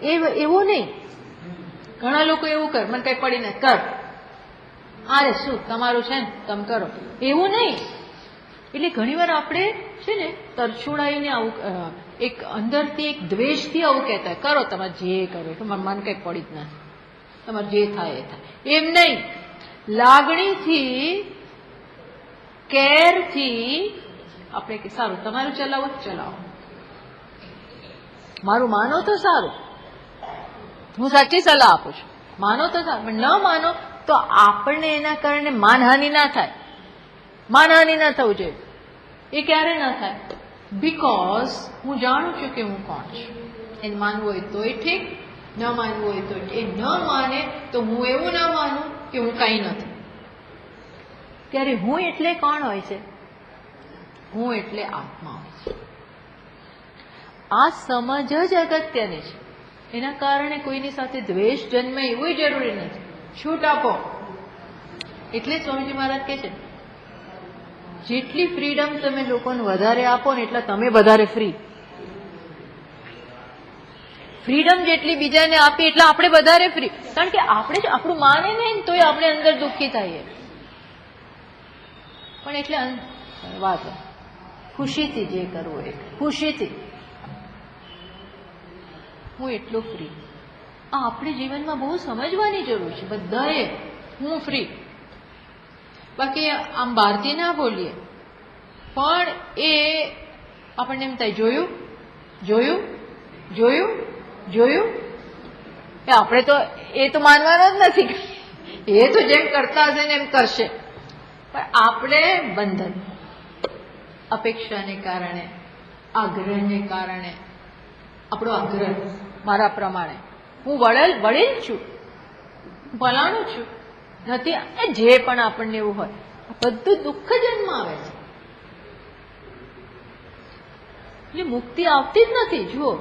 એમ, એવું નહીં. ઘણા લોકો એવું કર, મને કઈ પડી નથી, કર, અરે શું તમારું છે ને તમે કરો, એવું નહીં. એટલે ઘણીવાર આપણે છે ને તરછોડાઈને આવું એક અંદરથી એક દ્વેષથી આવું કહેતા હોય, કરો તમારે જે કરો, તમારે મન કંઈ પડી જ નથી, તમારે જે થાય એ થાય. એમ નહીં, લાગણીથી, કેરથી આપણે કે સારું તમારું ચલાવો ચલાવો, મારું માનો તો સારું, હું સાચી સલાહ આપું છું, માનો તો સારું, પણ ન માનો તો આપણને એના કારણે માનહાનિ ના થાય. માનહાનિ ના થવું જોઈએ. એ ક્યારે ન થાય? બીકોઝ હું જાણું છું કે હું કોણ છું. એને માનવું હોય તો એ ઠીક, ન માનવું હોય તો એ ન માને તો હું એવું ના માનું કે હું કંઈ નથી. ત્યારે હું એટલે કોણ હોય છે? હું એટલે આત્મા હોય છે. આ સમજ જ અગત્યની છે. એના કારણે કોઈની સાથે દ્વેષ જન્મે એવું જરૂરી નથી. છૂટ આપો. એટલે સ્વામીજી મહારાજ કહે છે, જેટલી ફ્રીડમ તમે લોકોને વધારે આપો ને એટલા તમે વધારે ફ્રી. ફ્રીડમ જેટલી બીજાને આપી એટલા આપણે વધારે ફ્રી. કારણ કે આપણે જ આપણું માને નહીં તોય આપણે અંદર દુઃખી થઈએ. પણ એટલે વાત ખુશીથી જે કરવું એ ખુશીથી. હું એટલો ફ્રી. આ આપણે જીવનમાં બહુ સમજવાની જરૂર છે બધાએ. હું ફ્રી. બાકી આમ બહારથી ના બોલીએ પણ એ આપણને એમ થાય જોયું જોયું જોયું જોયું. એ આપણે તો એ તો માનવાનો જ નથી. એ તો જેમ કરતા હશે ને એમ કરશે. પણ આપણે બંધન, અપેક્ષાને કારણે, આગ્રહને કારણે, આપણો આગ્રહ મારા પ્રમાણે, હું વડીલ છું, ભલાણું છું નથી, જે પણ આપણને એવું હોય બધું દુઃખ જન્મ આવે છે. એટલે મુક્તિ આવતી જ નથી. જુઓ,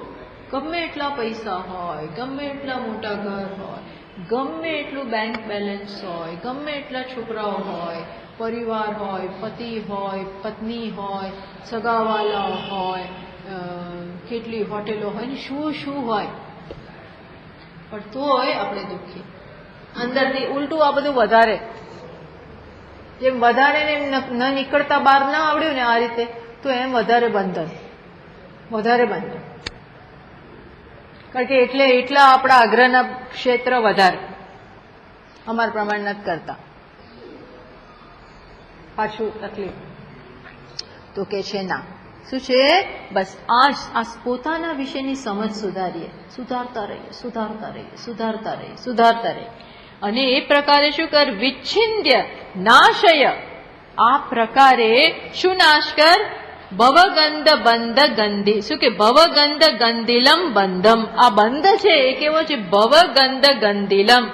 ગમે એટલા પૈસા હોય, ગમે એટલા મોટા ઘર હોય, ગમે એટલું બેંક બેલેન્સ હોય, ગમે એટલા છોકરાઓ હોય, પરિવાર હોય, પતિ હોય, પત્ની હોય, સગાવાલા હોય, કેટલી હોટેલો હોય ને શું શું હોય, પણ તોય આપણે દુઃખી. અંદરથી ઉલટું આ બધું વધારે, જેમ વધારે ને એમ ન નીકળતા બહાર ના આવડ્યું ને આ રીતે, તો એમ વધારે બંધન, વધારે બંધન. કારણ કે એટલા આપણા આગ્રહના ક્ષેત્ર વધારે, અમારા પ્રમાણ નથી કરતા. પાછું તકલીફ. તો કે છે ના, શું છે? બસ આ પોતાના વિશેની સમજ સુધારીએ, સુધારતા રહીએ, સુધારતા રહીએ, સુધારતા રહીએ, સુધારતા રહીએ. અને એ પ્રકારે શું કર? વિચ્છિન્દ્ય નાશય. આ પ્રકારે શું નાશ કર? ભવગંધ બંધ ગંધી. શું કે? ભવગંધ ગંધિલમ બંધમ. આ બંધ છે એ કેવો છે? ભવગંધ ગંધિલમ.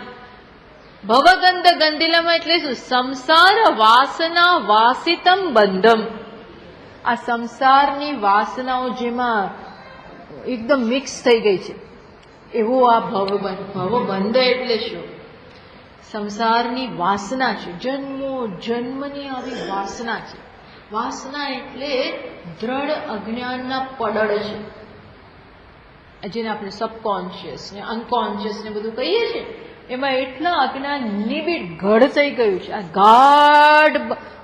ભવગંધ ગંધિલમ એટલે શું? સંસાર વાસના વાસિતમ બંધમ. આ સંસારની વાસનાઓ જેમાં એકદમ મિક્સ થઈ ગઈ છે એવું આ ભવબંધ. ભવબંધ એટલે શું? સંસારની વાસના છે, જન્મો જન્મની આવી વાસના છે. વાસના એટલે દ્રઢ અજ્ઞાનના પડળ છે, જેને આપણે સબકોન્શિયસ ને અનકોન્શિયસ ને બધું કહીએ છીએ. એમાં એટલા અજ્ઞાન નિબિડ ઘડ થઈ ગયું છે, આ ગાઢ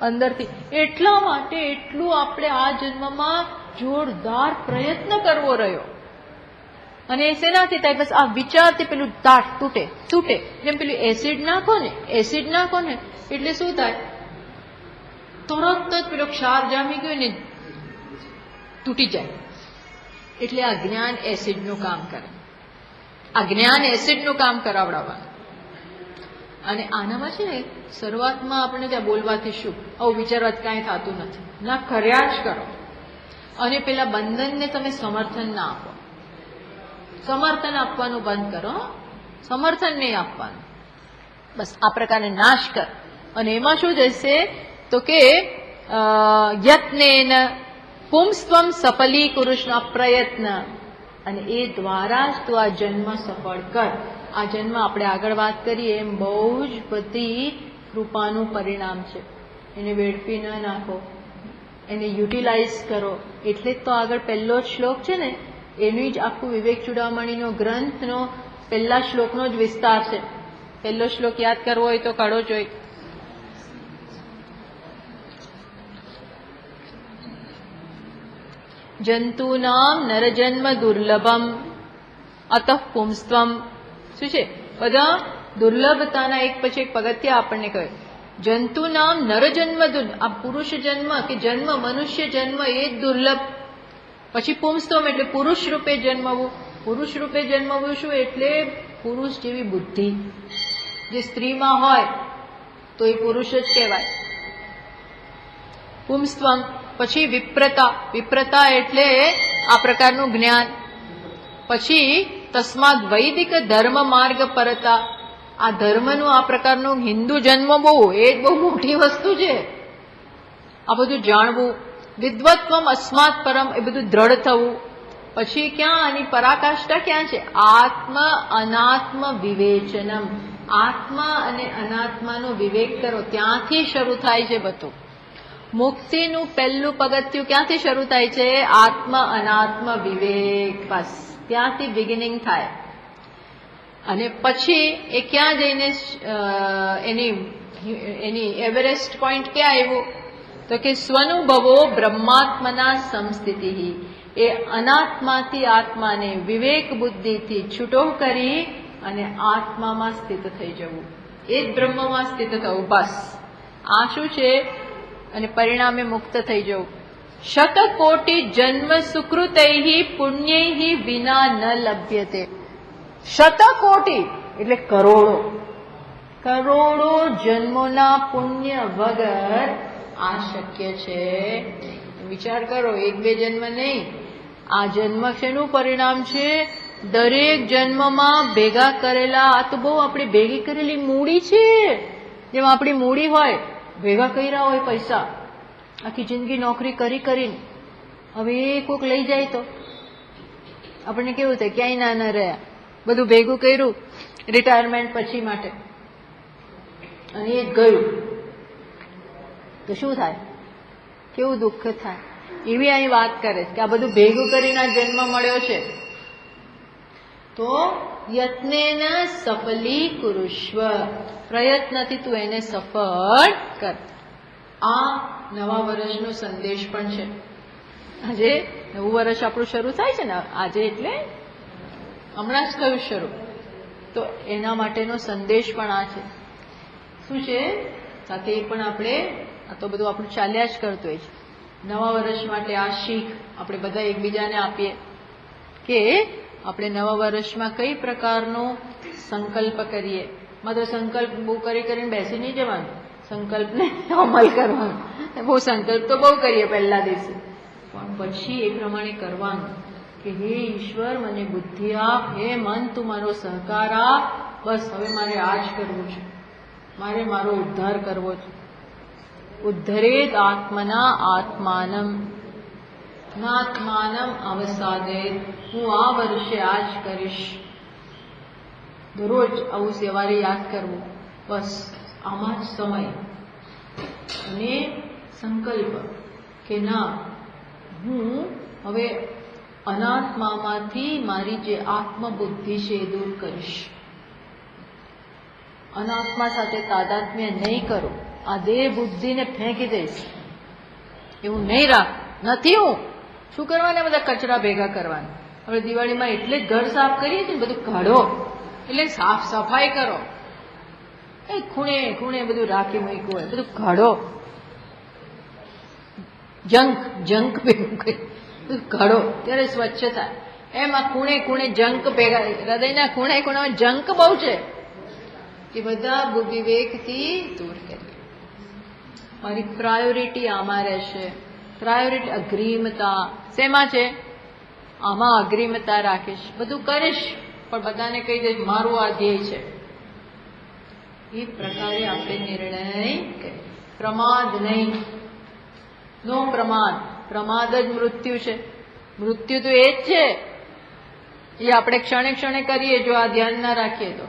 અંદરથી. એટલા માટે એટલું આપણે આ જન્મમાં જોરદાર પ્રયત્ન કરવો રહ્યો. અને શેનાથી થાય? બસ આ વિચારથી પેલું તાટ તૂટે. જેમ પેલું એસિડ નાખો ને એટલે શું થાય? તરત જ પેલો ક્ષાર જામી ગયો ને તૂટી જાય. એટલે આ જ્ઞાન એસિડનું કામ કરે. આ જ્ઞાન એસિડનું કામ કરાવડાવવાનું. અને આનામાં છે ને શરૂઆતમાં આપણે ત્યાં બોલવાથી શું, આવું વિચારવાથી કાંઈ થતું નથી. ના, કર્યા જ કરો. અને પેલા બંધનને તમે સમર્થન ના આપો. સમર્થન આપવાનું બંધ કરો. સમર્થન નહીં આપવાનું. બસ આ પ્રકારે નાશ કર. અને એમાં શું જશે? તો કે યત્નેન પુંસ્ત્વમ સફલી કુરુષના પ્રયત્ન. અને એ દ્વારા જ તું આ જન્મ સફળ કર. આ જન્મ આપણે આગળ વાત કરીએ એમ બહુ જ બધી કૃપાનું પરિણામ છે. એને વેડફી ન નાખો, એને યુટિલાઇઝ કરો. એટલે જ તો આગળ પહેલો જ શ્લોક છે ને, એનું જ આખું વિવેક ચૂડામણીનો ગ્રંથનો પહેલા શ્લોકનો જ વિસ્તાર છે. પહેલો શ્લોક યાદ કરવો હોય તો કાઢો જોઈ. જંતુનામ નરજન્મ દુર્લભમ અતઃ પુંસ્ત્વમ. શું છે? બધા દુર્લભતાના એક પછી એક પગથિયા આપણને કહે. જંતુનામ નરજન્મ દુર્લભ. આ પુરુષ જન્મ કે જન્મ, મનુષ્ય જન્મ એ જ દુર્લભ. પછી પુંસ્ત્વમ એટલે પુરુષ રૂપે જન્મવું. પુરુષ રૂપે જન્મવું શું? એટલે પુરુષ જેવી બુદ્ધિ જે સ્ત્રીમાં હોય તો એ પુરુષ જ કહેવાય. પુંસ્ત્વમ પછી વિપ્રતા, વિપ્રતા એટલે આ પ્રકારનું જ્ઞાન. પછી તસ્માદ વૈદિક ધર્મ માર્ગ પરતા, આ ધર્મનું આ પ્રકારનું હિન્દુ જન્મ બહુ એ બહુ મોટી વસ્તુ છે, આ બધું જાણવું. વિદ્વત્વમ અસ્માત પરમ, એ બધું દ્રઢ થવું. પછી ક્યાં આની પરાકાષ્ઠા ક્યાં છે? આત્મ અનાત્મ વિવેચનમ, આત્મા અને અનાત્માનો વિવેક કરો, ત્યાંથી શરૂ થાય છે બધું. મુક્તિનું પહેલું પગથિયું ક્યાંથી શરૂ થાય છે? આત્મ અનાત્મ વિવેક, બસ ત્યાંથી બિગિનિંગ થાય. અને પછી એ ક્યાં જઈને એની એવરેસ્ટ પોઈન્ટ ક્યાં આવ્યું? તો કે સ્વનુભવો બ્રહ્માત્મના સંસ્થિતિ, એ અનાત્માથી આત્માને વિવેક બુદ્ધિથી છૂટો કરી અને આત્મામાં સ્થિત થઈ જવું, એ જ બ્રહ્મમાં સ્થિત થવું, બસ આ શું છે? અને પરિણામે મુક્ત થઈ જવું. શતકોટી જન્મ સુકૃતૈ પુણ્યૈ વિના ન લભ્યતે. શતકોટી એટલે કરોડો, કરોડો જન્મોના પુણ્ય વગર આ શક્ય છે. વિચાર કરો, એક બે જન્મ નહીં, આ જન્મ શેનું પરિણામ છે? દરેક જન્મમાં ભેગા કરેલા, આ તો બહુ આપણી ભેગી કરેલી મૂડી છે. જેમ આપણી મૂડી હોય, ભેગા કર્યા હોય પૈસા, આખી જિંદગી નોકરી કરી કરીને, હવે એ કોઈક લઈ જાય તો આપણને કેવું થાય? ક્યાંય ના રહ્યા, બધું ભેગું કર્યું રિટાયરમેન્ટ પછી માટે, અને એ ગયું તો શું થાય? કેવું દુઃખ થાય? એવી અહીં વાત કરે કે આ બધું ભેગું કરીને જન્મ મળ્યો છે, તો યત્નેન સફલી કુરુષ્વ, પ્રયત્નથી તું એને સફળ કર. આ નવા વર્ષનો સંદેશ પણ છે. આજે નવું વર્ષ આપણું શરૂ થાય છે ને, આજે એટલે હમણાં જ થયું શરૂ, તો એના માટેનો સંદેશ પણ આ છે. શું છે? સાથે એ પણ આપણે, આ તો બધું આપણું ચાલ્યા જ કરતું હોય છે. નવા વર્ષ માટે આ શીખ આપણે બધા એકબીજાને આપીએ કે આપણે નવા વર્ષમાં કઈ પ્રકારનો સંકલ્પ કરીએ. માત્ર સંકલ્પ બહુ કરીને બેસી નહીં જવાનું, સંકલ્પને અમલ કરવાનો. બહુ સંકલ્પ તો બહુ કરીએ પહેલા દિવસે, પણ પછી એ પ્રમાણે કરવાનું કે હે ઈશ્વર મને બુદ્ધિ આપ, હે મન તું મારો સહકાર આપ, બસ હવે મારે આ જ કરવું છે, મારે મારો ઉદ્ધાર કરવો છે. ઉદ્ધરેદ આત્મના આત્માનમ નાત્માનમ અવસાદેત, હું આ વર્ષે આ જ કરીશ. દરરોજ આવું સવારે યાદ કરવું, બસ આમાં જ સમય. અને સંકલ્પ કે ના, હું હવે અનાત્મામાંથી મારી જે આત્મબુદ્ધિ છે એ દૂર કરીશ. અનાત્મા સાથે તાદાત્મ્ય નહીં કરું, આ દેહ બુદ્ધિને ફેંકી દઈશ, એવું નહીં રાખ. નથી હું શું કરવાના? બધા કચરા ભેગા કરવાના. હવે દિવાળીમાં એટલે જ ઘર સાફ કરીએ છીએ, બધું કાઢો, એટલે સાફ સફાઈ કરો. એ ખૂણે ખૂણે બધું રાખી મૂક્યું હોય, બધું કાઢો. જંક ભેગું કરી બધું કાઢો, ત્યારે સ્વચ્છ થાય. એમ આ ખૂણે ખૂણે જંક ભેગા, હૃદયના ખૂણે ખૂણામાં જંક બહુ છે, એ બધા વિવેકથી દૂર કરીએ. મારી પ્રાયોરિટી આમાં રહેશે. પ્રાયોરિટી અગ્રીમતા શેમાં છે? આમાં અગ્રીમતા રાખીશ, બધું કરીશ, પણ બધાને કહી દઈશ મારું આ ધ્યેય છે. એ પ્રકારે આપણે નિર્ણય કરીએ. પ્રમાદ નહીં, નો પ્રમાદ. પ્રમાદ જ મૃત્યુ છે. મૃત્યુ તો એ જ છે, એ આપણે ક્ષણે ક્ષણે કરીએ જો આ ધ્યાન ના રાખીએ તો.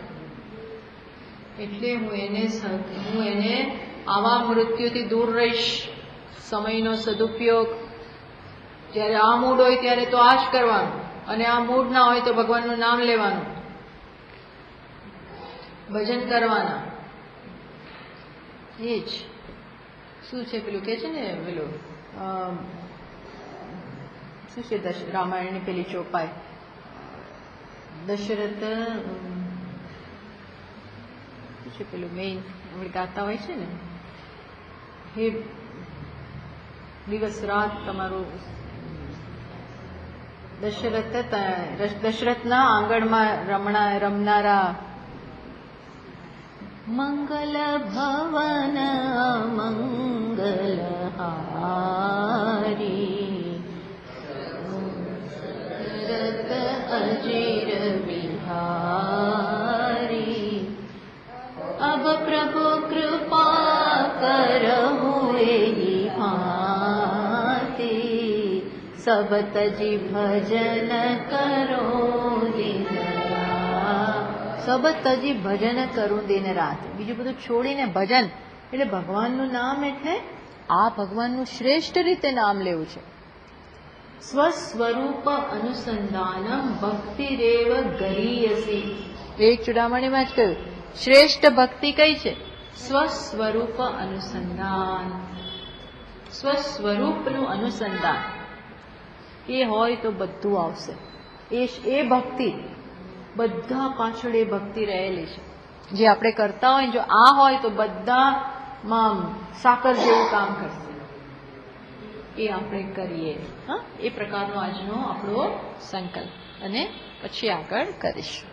એટલે હું એને આવા મૃત્યુથી દૂર રહીશ. સમયનો સદુપયોગ, જ્યારે આ મૂડ હોય ત્યારે તો આ જ કરવાનું, અને આ મૂડ ના હોય તો ભગવાનનું નામ લેવાનું, ભજન કરવાના. એ જ શું છે પેલું કે છે ને, પેલું શું છે રામાયણની પેલી ચોપાઈ, દશરથ શું છે પેલું મેઇન આપણે ગાતા હોય છે ને, હે દિવસ રાત તમારું દશરથના આંગણમાં રમનારા मंगल भवन मंगलहारी रत अजीर बिहारी। अब प्रभु कृपा करहु एहि भांति सब तजी भजन करो दिन रात। सब तजी भजन करूं दिन रात। બીજું બધું છોડીને ભજન એટલે ભગવાનનું નામ એટલે આ ભગવાનનું શ્રેષ્ઠ રીતે નામ લેવું છે. સ્વસ્વરૂપ અનુસંધાનમ ભક્તિરેવ ગરીયસી. એક ચૂડામણીમાં જ કહ્યું શ્રેષ્ઠ ભક્તિ કઈ છે? સ્વસ્વરૂપ અનુસંધાન. સ્વસ્વરૂપનું અનુસંધાન એ હોય તો બધું આવશે. એ ભક્તિ બધા પાછળ એ ભક્તિ રહેલી છે જે આપણે કરતા હોય. જો આ હોય તો બધામાં સાકર જેવું કામ કરશે. એ આપણે કરીએ. હા, એ પ્રકારનો આજનો આપણો સંકલ્પ અને પછી આગળ કરીશું.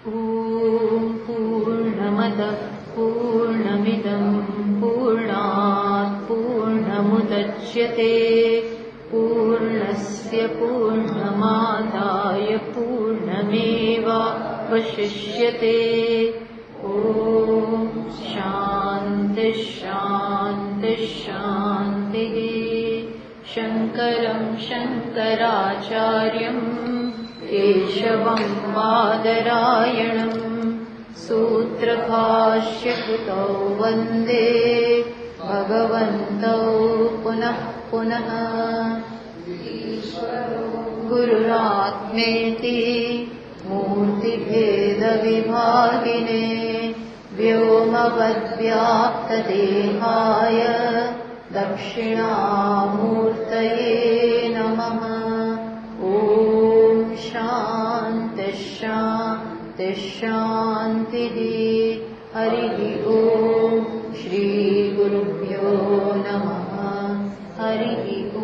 ॐ पूर्णमदः पूर्णमिदं पूर्णात् पूर्णमुदच्यते पूर्णस्य पूर्णमादाय पूर्णमेवावशिष्यते। ॐ शान्ति शान्ति शान्तिः। शङ्करं शङ्कराचार्यं केशवं बादरायणम् सूत्रभाष्यकृतौ वन्दे भगवन्तौ पुनः पुनः। गुरुरात्मेति मूर्तिभेदविभागिने व्योमवद्व्याप्तदेहाय दक्षिणामूर्तये नमः। ॐ शान्ति शान्ति शान्तिः। हरिः ॐ श्रीगुरुभ्यो नमः। हरिः ॐ।